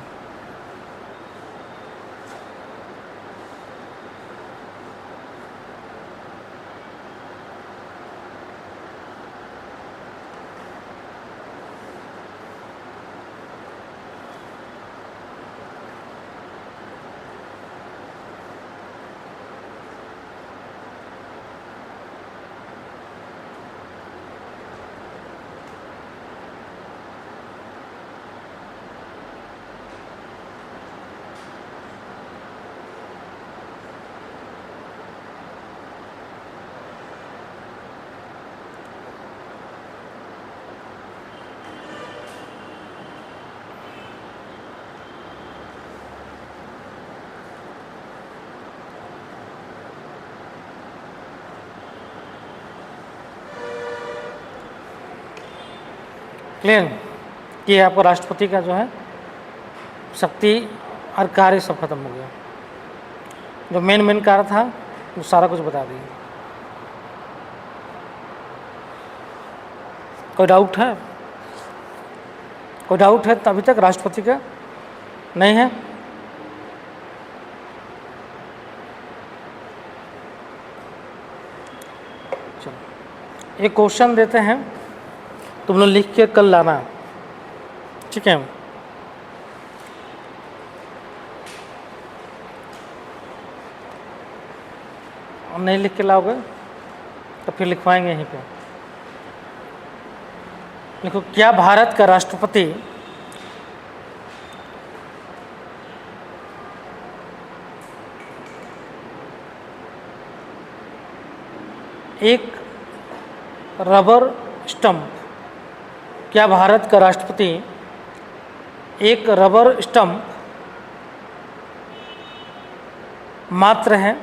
क्लियर कि आपको राष्ट्रपति का जो है शक्ति और कार्य सब खत्म हो गया। जो मेन कार्य था वो सारा कुछ बता दिया। कोई डाउट है? कोई डाउट है तो अभी तक राष्ट्रपति का नहीं है? चलो एक क्वेश्चन देते हैं, तुम लोग लिख के कल लाना। ठीक है, और नहीं लिख के लाओगे तो फिर लिखवाएंगे यहीं पे। लिखो, क्या भारत का राष्ट्रपति एक रबर स्टंप, क्या भारत का राष्ट्रपति एक रबर स्टंप मात्र है?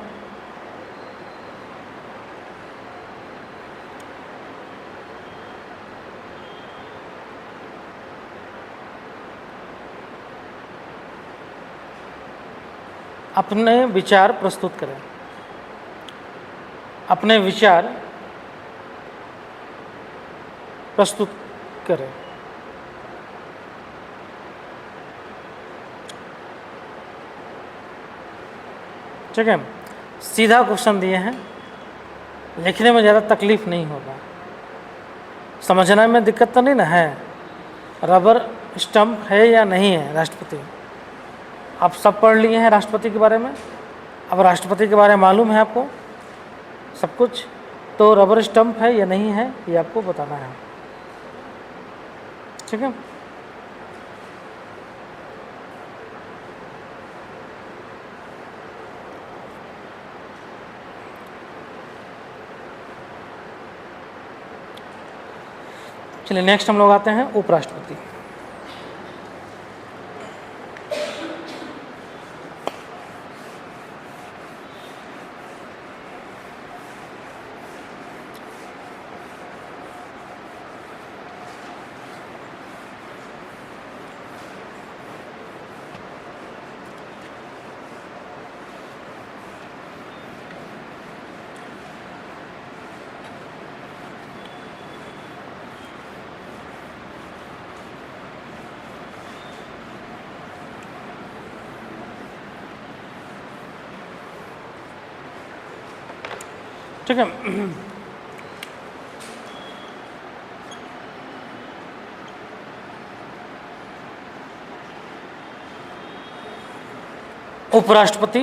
अपने विचार प्रस्तुत करें। अपने विचार प्रस्तुत करें। ठीक है, सीधा क्वेश्चन दिए हैं, लिखने में ज़्यादा तकलीफ नहीं होगा, समझने में दिक्कत तो नहीं ना है। रबर स्टंप है या नहीं है राष्ट्रपति, आप सब पढ़ लिए हैं राष्ट्रपति के बारे में, अब राष्ट्रपति के बारे में मालूम है आपको सब कुछ, तो रबर स्टंप है या नहीं है ये आपको बताना है। ठीक है, चलिए नेक्स्ट हम लोग आते हैं उपराष्ट्रपति। ठीक है, उपराष्ट्रपति।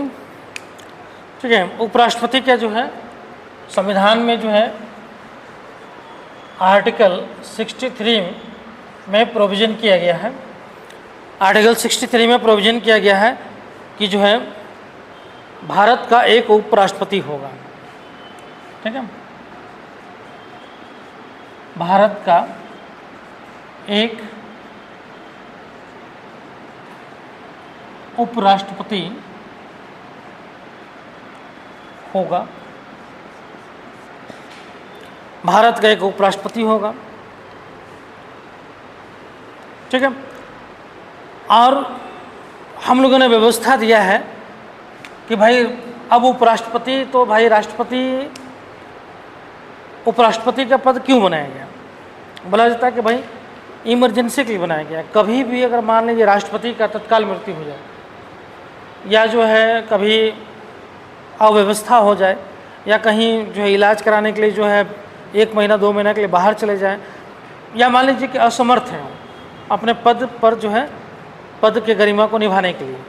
ठीक है, उपराष्ट्रपति का जो है संविधान में जो है आर्टिकल 63 में प्रोविज़न किया गया है, आर्टिकल 63 में प्रोविज़न किया गया है कि जो है भारत का एक उपराष्ट्रपति होगा। ठीक है, भारत का एक उपराष्ट्रपति होगा, भारत का एक उपराष्ट्रपति होगा। ठीक है, और हम लोगों ने व्यवस्था दिया है कि भाई अब उपराष्ट्रपति तो भाई राष्ट्रपति उपराष्ट्रपति का पद क्यों बनाया गया, बोला जाता है कि भाई इमरजेंसी के लिए बनाया गया। कभी भी अगर मान लीजिए राष्ट्रपति का तत्काल मृत्यु हो जाए या जो है कभी अव्यवस्था हो जाए या कहीं जो है इलाज कराने के लिए जो है 1 महीना 2 महीना के लिए बाहर चले जाएं, या मान लीजिए कि असमर्थ हैं अपने पद पर जो है पद के गरिमा को निभाने के लिए,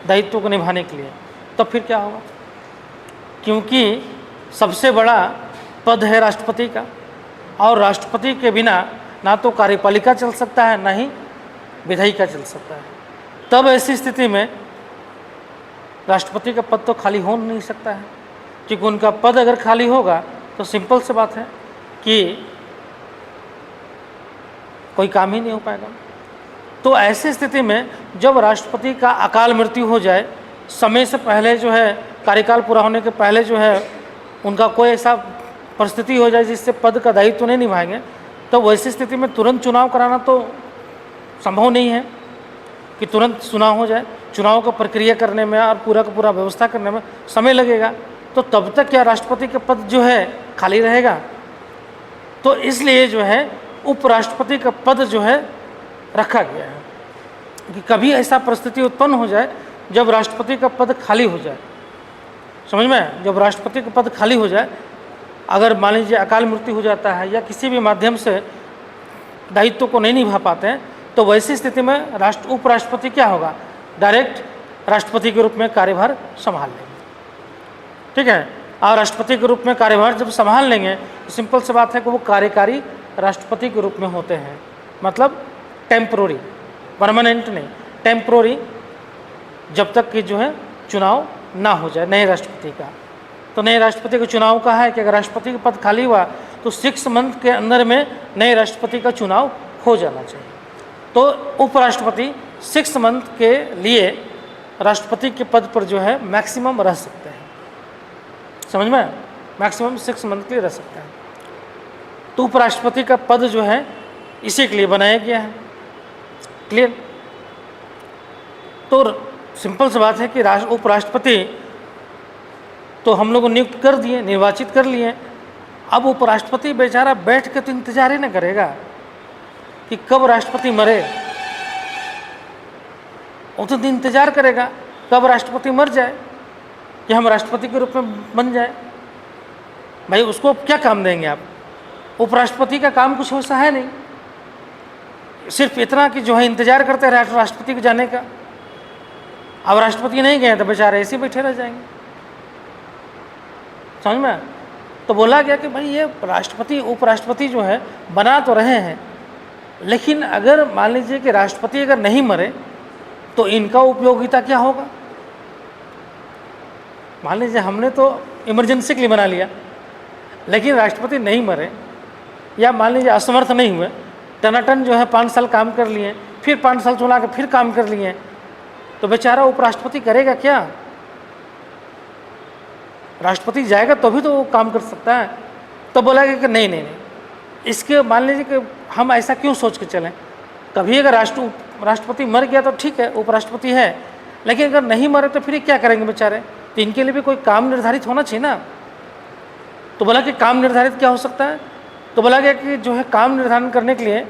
दायित्व को निभाने के लिए, तब फिर क्या होगा? क्योंकि सबसे बड़ा पद है राष्ट्रपति का, और राष्ट्रपति के बिना ना तो कार्यपालिका चल सकता है ना ही विधायिका चल सकता है। तब ऐसी स्थिति में राष्ट्रपति का पद तो खाली हो नहीं सकता है, क्योंकि उनका पद अगर खाली होगा तो सिंपल सी बात है कि कोई काम ही नहीं हो पाएगा। तो ऐसी स्थिति में जब राष्ट्रपति का अकाल मृत्यु हो जाए, समय से पहले जो है कार्यकाल पूरा होने के पहले जो है उनका कोई ऐसा परिस्थिति हो जाए जिससे पद का दायित्व तो नहीं निभाएंगे, तो वैसी स्थिति में तुरंत चुनाव कराना तो संभव नहीं है कि तुरंत चुनाव हो जाए। चुनाव का प्रक्रिया करने में और पूरा का पूरा व्यवस्था करने में समय लगेगा, तो तब तक क्या राष्ट्रपति का पद जो है खाली रहेगा? तो इसलिए जो है उपराष्ट्रपति का पद जो है रखा गया है कि कभी ऐसा परिस्थिति उत्पन्न हो जाए जब राष्ट्रपति का पद खाली हो जाए। समझ में, जब राष्ट्रपति का पद खाली हो जाए, अगर मान लीजिए अकाल मृत्यु हो जाता है या किसी भी माध्यम से दायित्व को नहीं निभा पाते हैं, तो वैसी स्थिति में उपराष्ट्रपति क्या होगा? डायरेक्ट राष्ट्रपति के रूप में कार्यभार संभाल लेंगे। ठीक है, और राष्ट्रपति के रूप में कार्यभार जब संभाल लेंगे तो सिंपल सी बात है कि वो कार्यकारी राष्ट्रपति के रूप में होते हैं, मतलब टेम्पोररी, परमानेंट नहीं, टेम्पोररी, जब तक कि जो है चुनाव ना हो जाए नए राष्ट्रपति का। तो नए राष्ट्रपति के चुनाव का है कि अगर राष्ट्रपति का पद खाली हुआ तो 6 मंथ के अंदर में नए राष्ट्रपति का चुनाव हो जाना चाहिए। तो उपराष्ट्रपति 6 मंथ के लिए राष्ट्रपति के पद पर जो है मैक्सिमम रह सकते हैं। समझ में, मैक्सिमम 6 मंथ के लिए रह सकते हैं। तो उपराष्ट्रपति का पद जो है इसी के लिए बनाया गया है। क्लियर? तो सिंपल सी बात है कि उपराष्ट्रपति तो हम लोग नियुक्त कर दिए, निर्वाचित कर लिए। अब उपराष्ट्रपति बेचारा बैठ के तो इंतजार ही न करेगा कि कब राष्ट्रपति मरे, वो तो इंतजार करेगा कब राष्ट्रपति मर जाए, कि हम राष्ट्रपति के रूप में बन जाए। भाई उसको क्या काम देंगे आप? उपराष्ट्रपति का काम कुछ वैसा है नहीं, सिर्फ इतना कि जो है इंतजार करते रहे राष्ट्रपति के जाने का। अब राष्ट्रपति नहीं गए तो बेचारे ऐसे बैठे रह जाएंगे, समझ में? तो बोला गया कि भाई ये राष्ट्रपति उपराष्ट्रपति जो है बना तो रहे हैं, लेकिन अगर मान लीजिए कि राष्ट्रपति अगर नहीं मरे तो इनका उपयोगिता क्या होगा? मान लीजिए हमने तो इमरजेंसी के लिए बना लिया, लेकिन राष्ट्रपति नहीं मरे या मान लीजिए असमर्थ नहीं हुए, टनाटन जो है 5 साल काम कर लिए, फिर 5 साल चुना के फिर काम कर लिए, तो बेचारा उपराष्ट्रपति करेगा क्या? राष्ट्रपति जाएगा तो भी तो वो काम कर सकता है। तो बोला गया कि नहीं नहीं नहीं, इसके मान लीजिए कि हम ऐसा क्यों सोच के चलें, कभी अगर राष्ट्रपति मर गया तो ठीक है, उपराष्ट्रपति है, लेकिन अगर नहीं मरे तो फिर क्या करेंगे बेचारे? तो इनके लिए भी कोई काम निर्धारित होना चाहिए ना। तो बोला कि काम निर्धारित क्या हो सकता है? तो बोला गया कि जो है काम निर्धारण करने के लिए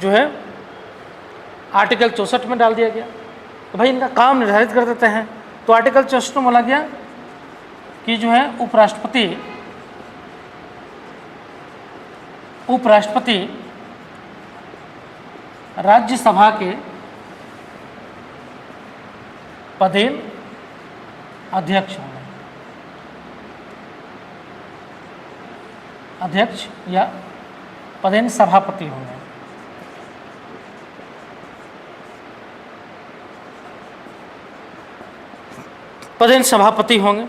जो है आर्टिकल 64 में डाल दिया गया। तो भाई इनका काम निर्धारित कर देते हैं। तो आर्टिकल 64 में बोला गया कि जो है उपराष्ट्रपति राज्यसभा के पदेन अध्यक्ष होंगे, अध्यक्ष या पदेन सभापति होंगे। पदेन सभापति होंगे।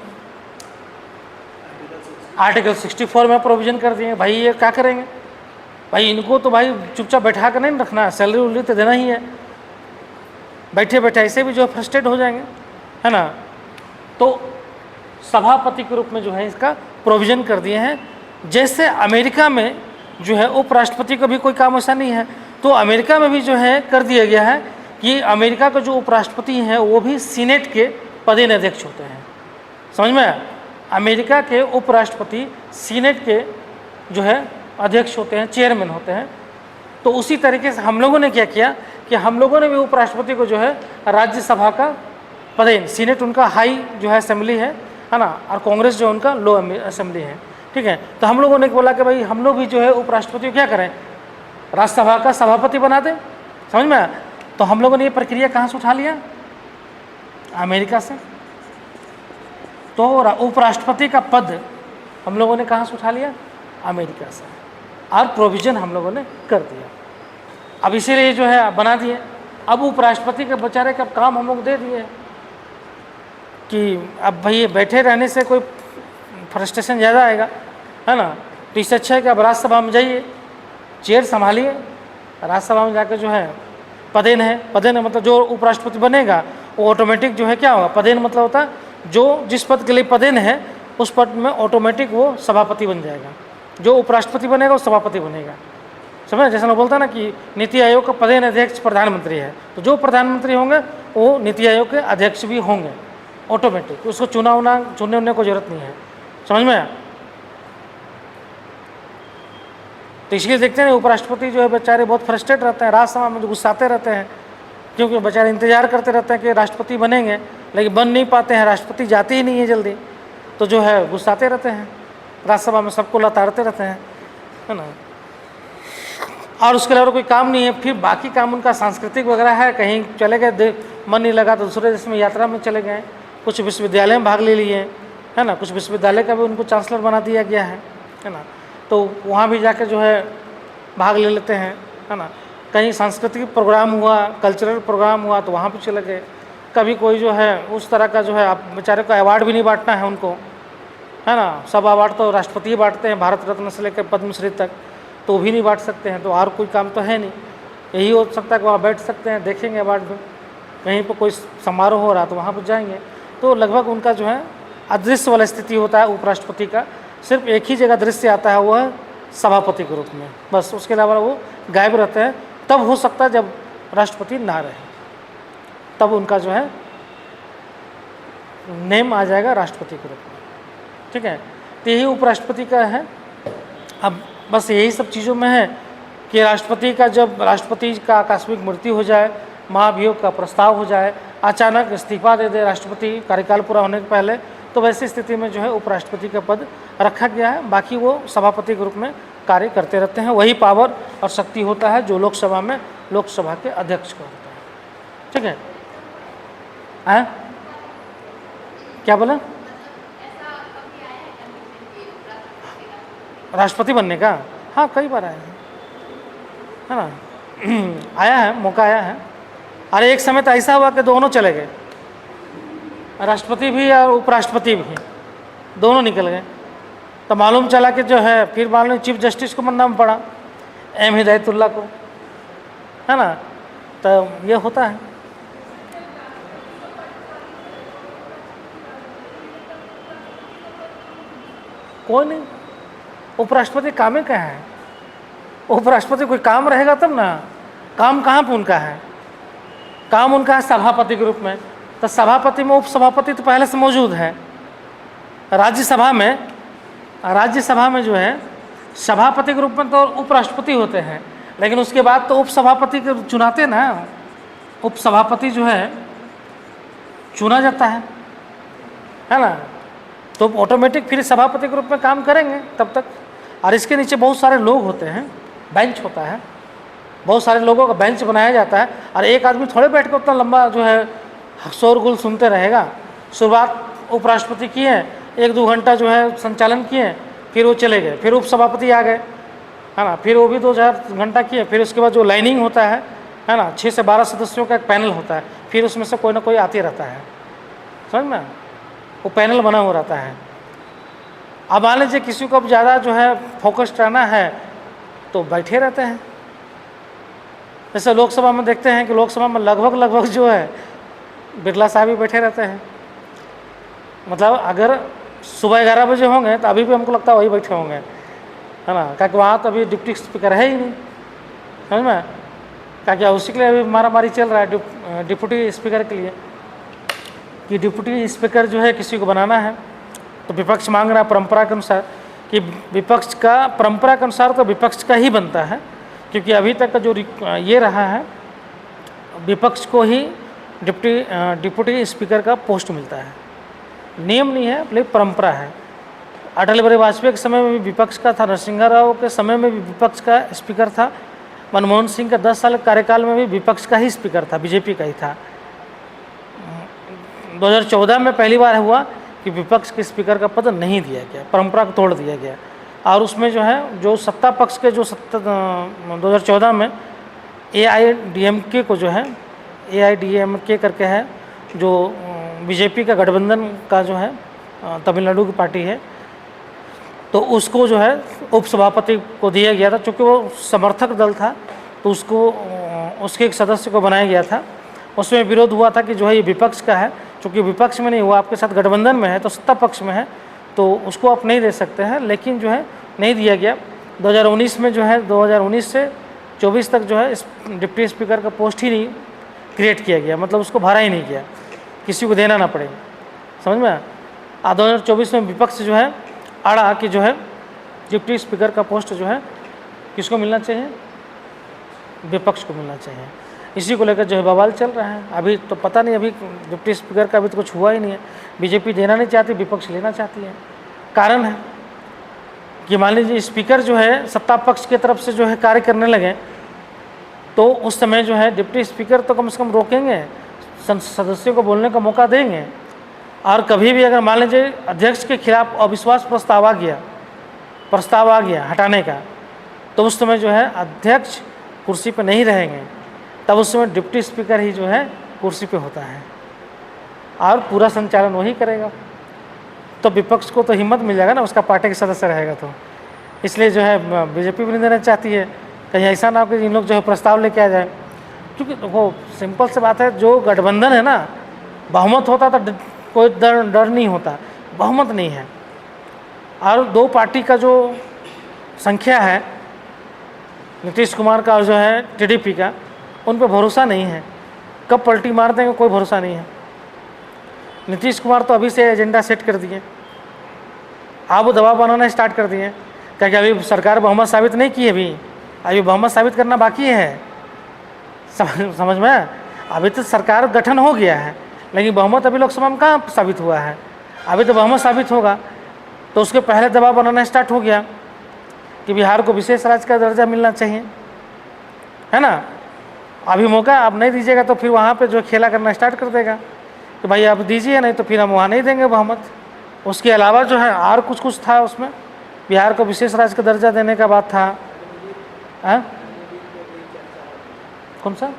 आर्टिकल 64 में प्रोविजन कर दिए। भाई ये क्या करेंगे? भाई इनको तो भाई चुपचाप बैठा कर नहीं रखना है, सैलरी उलरी तो देना ही है। बैठे बैठे ऐसे भी जो है फ्रस्ट्रेट हो जाएंगे, है ना। तो सभापति के रूप में जो है इसका प्रोविजन कर दिए हैं। जैसे अमेरिका में जो है उपराष्ट्रपति का भी कोई काम ऐसा नहीं है, तो अमेरिका में भी जो है कर दिया गया है कि अमेरिका का जो उपराष्ट्रपति हैं वो भी सीनेट के पदेन अध्यक्ष होते हैं। समझ में आया? अमेरिका के उपराष्ट्रपति सीनेट के जो है अध्यक्ष होते हैं, चेयरमैन होते हैं। तो उसी तरीके से हम लोगों ने क्या किया कि हम लोगों ने भी उपराष्ट्रपति को जो है राज्यसभा का पदेन, सीनेट उनका हाई जो है असेंबली है ना, और कांग्रेस जो उनका लो असेंबली है, ठीक है। तो हम लोगों ने बोला कि भाई हम लोग भी जो है उपराष्ट्रपति को क्या करें, राज्यसभा का सभापति बना दें। समझ में आया? तो हम लोगों ने ये प्रक्रिया कहाँ से उठा लिया? अमेरिका से। तो उपराष्ट्रपति का पद हम लोगों ने कहाँ से उठा लिया? अमेरिका से। और प्रोविज़न हम लोगों ने कर दिया। अब इसीलिए जो है बना दिए। अब उपराष्ट्रपति के बेचारे का काम हम लोग दे दिए कि अब भाई बैठे रहने से कोई फ्रस्ट्रेशन ज़्यादा आएगा, है ना। तो इससे अच्छा है कि अब राज्यसभा में जाइए, चेयर संभालिए, राज्यसभा में जाकर जो है पदेन है, पदेन है मतलब जो उपराष्ट्रपति बनेगा वो ऑटोमेटिक जो है क्या होगा, पदेन मतलब होता है जो जिस पद के लिए पदेन है उस पद में ऑटोमेटिक वो सभापति बन जाएगा। जो उपराष्ट्रपति बनेगा वो सभापति बनेगा। समझ? जैसा मैं बोलता ना कि नीति आयोग का पदेन अध्यक्ष प्रधानमंत्री है, तो जो प्रधानमंत्री होंगे वो नीति आयोग के अध्यक्ष भी होंगे ऑटोमेटिक, उसको चुनने उनने को जरूरत नहीं है। समझ में आया? तो इसलिए देखते हैं उपराष्ट्रपति जो है बेचारे बहुत फ्रस्ट्रेट रहते हैं, राज्यसभा में गुस्साते रहते हैं, क्योंकि बेचारे इंतजार करते रहते हैं कि राष्ट्रपति बनेंगे, लेकिन बन नहीं पाते हैं, राष्ट्रपति जाते ही नहीं है जल्दी, तो जो है गुस्साते रहते हैं, राज्यसभा में सबको लताड़ते रहते हैं, है ना। और उसके अलावा कोई काम नहीं है। फिर बाकी काम उनका सांस्कृतिक वगैरह है, कहीं चले गए, मन नहीं लगा तो दूसरे देश में यात्रा में चले गए, कुछ विश्वविद्यालय में भाग ले लिए, है ना। कुछ विश्वविद्यालय का भी उनको चांसलर बना दिया गया है ना। तो वहाँ भी जाकर जो है भाग ले लेते हैं, है ना। कहीं सांस्कृतिक प्रोग्राम हुआ, कल्चरल प्रोग्राम हुआ तो वहाँ पर चले गए। कभी कोई जो है उस तरह का जो है आप बेचारे को अवार्ड भी नहीं बांटना है उनको, है ना। सब अवार्ड तो राष्ट्रपति ही बांटते हैं, भारत रत्न से लेकर पद्मश्री तक, तो वो भी नहीं बांट सकते हैं। तो और कोई काम तो है नहीं, यही हो सकता है कि वहाँ बैठ सकते हैं, देखेंगे अवार्ड में, कहीं पर कोई समारोह हो रहा तो वहाँ पर जाएंगे। तो लगभग उनका जो है अदृश्य वाला स्थिति होता है उपराष्ट्रपति का, सिर्फ एक ही जगह दृश्य आता है, वो है सभापति के रूप में, बस। उसके अलावा वो गायब रहते हैं। तब हो सकता है जब राष्ट्रपति ना रहे, तब उनका जो है नेम आ जाएगा राष्ट्रपति के रूप में, ठीक है। तो यही उपराष्ट्रपति का है। अब बस यही सब चीज़ों में है कि राष्ट्रपति का जब राष्ट्रपति का आकस्मिक मृत्यु हो जाए, महाभियोग का प्रस्ताव हो जाए, अचानक इस्तीफा दे दे राष्ट्रपति कार्यकाल पूरा होने के पहले, तो वैसी स्थिति में जो है उपराष्ट्रपति का पद रखा गया है। बाकी वो सभापति के रूप में कार्य करते रहते हैं। वही पावर और शक्ति होता है जो लोकसभा में लोकसभा के अध्यक्ष का होता है। ठीक है, क्या बोला? राष्ट्रपति बनने का? हाँ, कई बार आया है ना, आया है, मौका आया है। अरे एक समय तो ऐसा हुआ कि दोनों चले गए, राष्ट्रपति भी और उपराष्ट्रपति भी, दोनों निकल गए। तो मालूम चला कि जो है फिर मालूम चीफ जस्टिस को बनना पड़ा, एम हिदायतुल्लाह को, है ना। तो ये होता है। कोई नहीं, उपराष्ट्रपति काम ही क्या है? उपराष्ट्रपति कोई काम रहेगा तब ना। काम कहाँ पर उनका है? काम उनका है सभापति के रूप में। तो सभापति में उपसभापति तो पहले से मौजूद है। राज्यसभा में जो है सभापति के रूप में तो उपराष्ट्रपति होते हैं, लेकिन उसके बाद तो उपसभापति के चुनाते ना, उपसभापति जो है चुना जाता है ना। तो ऑटोमेटिक फिर सभापति के रूप में काम करेंगे तब तक। और इसके नीचे बहुत सारे लोग होते हैं, बेंच होता है, बहुत सारे लोगों का बेंच बनाया जाता है। और एक आदमी थोड़े बैठ कर उतना लंबा जो है शोरगुल सुनते रहेगा। शुरुआत उपराष्ट्रपति किए, 1-2 घंटा जो है संचालन किए, फिर वो चले गए, फिर उपसभापति आ गए, है ना, फिर वो भी 2-4 घंटा किए। फिर उसके बाद जो लाइनिंग होता है ना, 6 से 12 सदस्यों का एक पैनल होता है, फिर उसमें से कोई ना कोई आते रहता है, समझ में, वो पैनल बना हुआ रहता है। अब मान लीजिए किसी को अब ज़्यादा जो है फोकस्ड रहना है तो बैठे रहते हैं। जैसे लोकसभा में देखते हैं कि लोकसभा में लगभग जो है बिरला साहब ही बैठे रहते हैं। मतलब अगर सुबह 11 बजे होंगे तो अभी भी हमको लगता है वही बैठे होंगे, है ना, क्योंकि वहाँ तो अभी डिप्टी स्पीकर है ही नहीं, समझ में, क्योंकि उसी के लिए अभी मारामारी चल रहा है डिप्टी स्पीकर के लिए, कि डिप्टी स्पीकर जो है किसी को बनाना है। तो विपक्ष मांग रहा है परंपरा के अनुसार कि विपक्ष का, परंपरा के अनुसार तो विपक्ष का ही बनता है, क्योंकि अभी तक का जो ये रहा है विपक्ष को ही डिप्टी स्पीकर का पोस्ट मिलता है। नियम नहीं है, लेकिन परंपरा है। अटल बिहारी वाजपेयी के समय में भी विपक्ष का था, नरसिंह राव के समय में भी विपक्ष का स्पीकर था, मनमोहन सिंह का 10 साल कार्यकाल में भी विपक्ष का ही स्पीकर था, बीजेपी का ही था। 2014 में पहली बार हुआ कि विपक्ष के स्पीकर का पद नहीं दिया गया, परंपरा को तोड़ दिया गया। और उसमें जो है जो सत्ता पक्ष के जो 2014 में AIDMK को जो है, AIDMK करके है जो बीजेपी का गठबंधन का जो है तमिलनाडु की पार्टी है, तो उसको जो है उपसभापति को दिया गया था। चूँकि वो समर्थक दल था तो उसको, उसके एक सदस्य को बनाया गया था। उसमें विरोध हुआ था कि जो है ये विपक्ष का है, चूँकि विपक्ष में नहीं हुआ, आपके साथ गठबंधन में है तो सत्ता पक्ष में है, तो उसको आप नहीं दे सकते हैं। लेकिन जो है नहीं दिया गया। 2019 में जो है 2019 से 24 तक जो है इस डिप्टी स्पीकर का पोस्ट ही नहीं क्रिएट किया गया, मतलब उसको भरा ही नहीं गया, किसी को देना ना पड़े, समझ में। 2024 में विपक्ष जो है अड़ा कि जो है डिप्टी स्पीकर का पोस्ट जो है किसको मिलना चाहिए, विपक्ष को मिलना चाहिए। इसी को लेकर जो है बवाल चल रहा है। अभी तो पता नहीं, अभी डिप्टी स्पीकर का अभी तो कुछ हुआ ही नहीं है। बीजेपी देना नहीं चाहती, विपक्ष लेना चाहती है। कारण है कि मान लीजिए स्पीकर जो है सत्ता पक्ष की तरफ से जो है कार्य करने लगे तो उस समय जो है डिप्टी स्पीकर तो कम से कम रोकेंगे, सदस्यों को बोलने का मौका देंगे। और कभी भी अगर मान लीजिए अध्यक्ष के खिलाफ अविश्वास प्रस्ताव आ गया हटाने का, तो उस समय जो है अध्यक्ष कुर्सी पर नहीं रहेंगे, तब उस समय डिप्टी स्पीकर ही जो है कुर्सी पे होता है और पूरा संचालन वही करेगा। तो विपक्ष को तो हिम्मत मिल जाएगा ना, उसका पार्टी के सदस्य रहेगा। तो इसलिए जो है बीजेपी भी नहीं देना चाहती है, कहीं ऐसा ना हो कि इन लोग जो है प्रस्ताव लेके आ जाए। क्योंकि वो सिंपल सी बात है, जो गठबंधन है ना, बहुमत होता तो कोई डर नहीं होता, बहुमत नहीं है। और 2 पार्टी का जो संख्या है, नीतीश कुमार का और जो है TDP का, उन पर भरोसा नहीं है, कब पलटी मार देंगे कोई भरोसा नहीं है। नीतीश कुमार तो अभी से एजेंडा सेट कर दिए, आप वो दबाव बनाना स्टार्ट कर दिए, क्योंकि अभी सरकार बहुमत साबित नहीं की है, अभी बहुमत साबित करना बाकी है। समझ में, अभी तो सरकार गठन हो गया है, लेकिन बहुमत अभी लोकसभा में कहाँ साबित हुआ है। अभी तो बहुमत साबित होगा, तो उसके पहले दबाव बनाना स्टार्ट हो गया कि बिहार को विशेष राज्य का दर्जा मिलना चाहिए, है ना। अभी मौका आप नहीं दीजिएगा तो फिर वहाँ पे जो खेला करना स्टार्ट कर देगा कि भाई आप दीजिए, नहीं तो फिर हम वहाँ नहीं देंगे बहुमत। उसके अलावा जो है और कुछ था उसमें, बिहार को विशेष राज्य का दर्जा देने का बात था। कौन सा?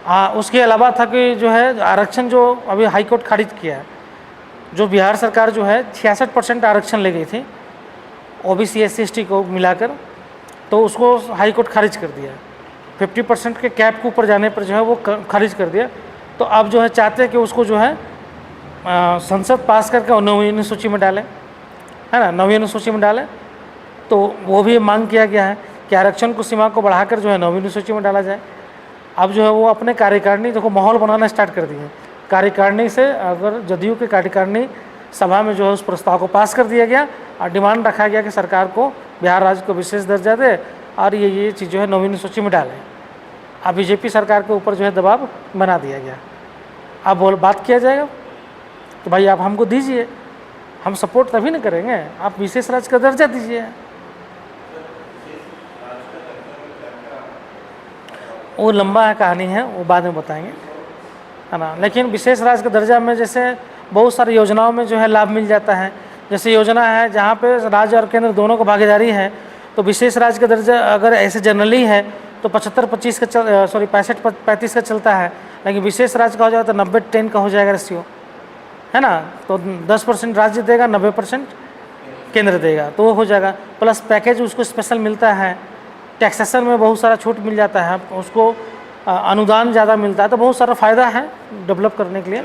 हाँ, उसके अलावा था कि जो है आरक्षण जो अभी हाई कोर्ट खारिज किया है, जो बिहार सरकार जो है 66% आरक्षण ले गई थी ओबीसी SC/ST को मिलाकर, तो उसको हाई कोर्ट खारिज कर दिया। 50% के कैप के ऊपर जाने पर जो है वो खारिज कर दिया। तो अब जो है चाहते हैं कि उसको जो है संसद पास करके 9वीं अनुसूची में डालें, है ना, 9वीं अनुसूची में डालें। तो वो भी मांग किया गया है कि आरक्षण को सीमा को बढ़ाकर जो है 9वीं अनुसूची में डाला जाए। अब जो है वो अपने कार्यकारिणी देखो माहौल बनाना स्टार्ट कर दिए। कार्यकारिणी से अगर जदयू के कार्यकारिणी सभा में जो है उस प्रस्ताव को पास कर दिया गया और डिमांड रखा गया कि सरकार को बिहार राज्य को विशेष दर्जा दे और ये चीज़ जो है 9वीं अनुसूची में डालें। अब बीजेपी सरकार के ऊपर जो है दबाव बना दिया गया। अब बात किया जाएगा तो भाई आप हमको दीजिए, हम सपोर्ट तभी न करेंगे, आप विशेष राज्य का दर्जा दीजिए। वो लंबा कहानी है, वो बाद में बताएंगे, है ना। लेकिन विशेष राज्य का दर्जा में जैसे बहुत सारी योजनाओं में जो है लाभ मिल जाता है। जैसे योजना है जहाँ पे राज्य और केंद्र दोनों को भागीदारी है, तो विशेष राज्य का दर्जा अगर ऐसे जनरली है तो 75-25 का 65-35 का चलता है, लेकिन विशेष राज्य का हो जाएगा तो 90-10 का हो जाएगा रेशियो, है ना। तो 10% राज्य देगा, 90% केंद्र देगा, तो वो हो जाएगा। प्लस पैकेज उसको स्पेशल मिलता है, टैक्सेशन में बहुत सारा छूट मिल जाता है, उसको अनुदान ज़्यादा मिलता है, तो बहुत सारा फ़ायदा है डेवलप करने के लिए।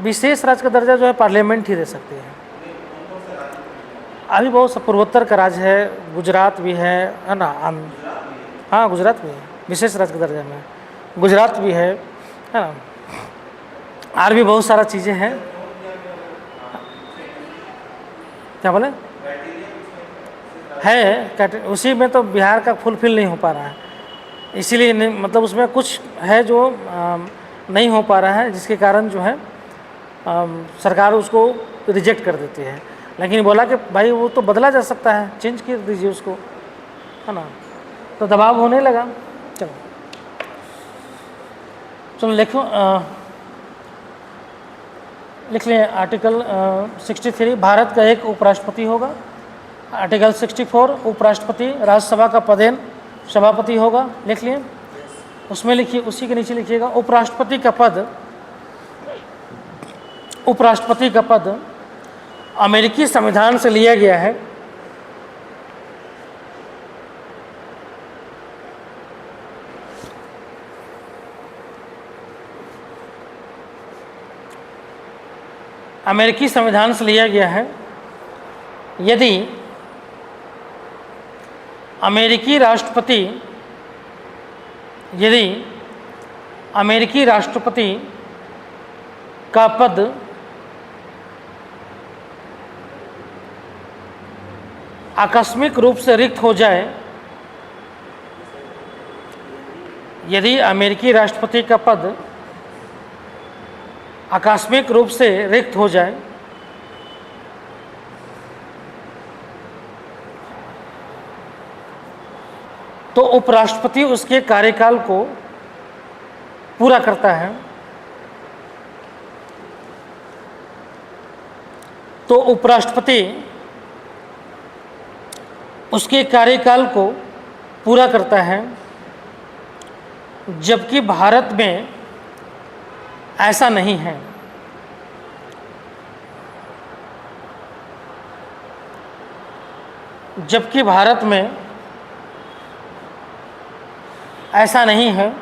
विशेष राज्य का दर्जा जो है पार्लियामेंट ही दे सकती है। अभी बहुत सा पूर्वोत्तर का राज्य है, गुजरात भी है ना। हाँ, गुजरात भी है विशेष राज्य का दर्जा में, गुजरात भी है ना। और भी बहुत सारा चीज़ें हैं। क्या बोले? है, उसी में तो बिहार का फुलफिल नहीं हो पा रहा है, इसीलिए मतलब उसमें कुछ है जो नहीं हो पा रहा है, जिसके कारण जो है सरकार उसको रिजेक्ट कर देती है। लेकिन बोला कि भाई वो तो बदला जा सकता है, चेंज कर दीजिए उसको, है ना। तो दबाव होने लगा। चलो लिख लें आर्टिकल 63 भारत का एक उपराष्ट्रपति होगा। आर्टिकल 64 उपराष्ट्रपति राज्यसभा का पदेन सभापति होगा, लिख लिए। उसमें लिखिए, उसी के नीचे लिखिएगा उपराष्ट्रपति का पद अमेरिकी संविधान से लिया गया है। अमेरिकी संविधान से लिया गया है। यदि अमेरिकी राष्ट्रपति का पद आकस्मिक रूप से रिक्त हो जाए, यदि अमेरिकी राष्ट्रपति का पद आकस्मिक रूप से रिक्त हो जाए तो उपराष्ट्रपति उसके कार्यकाल को पूरा करता है। तो उपराष्ट्रपति उसके कार्यकाल को पूरा करता है, जबकि भारत में ऐसा नहीं है। जबकि भारत में ऐसा नहीं है।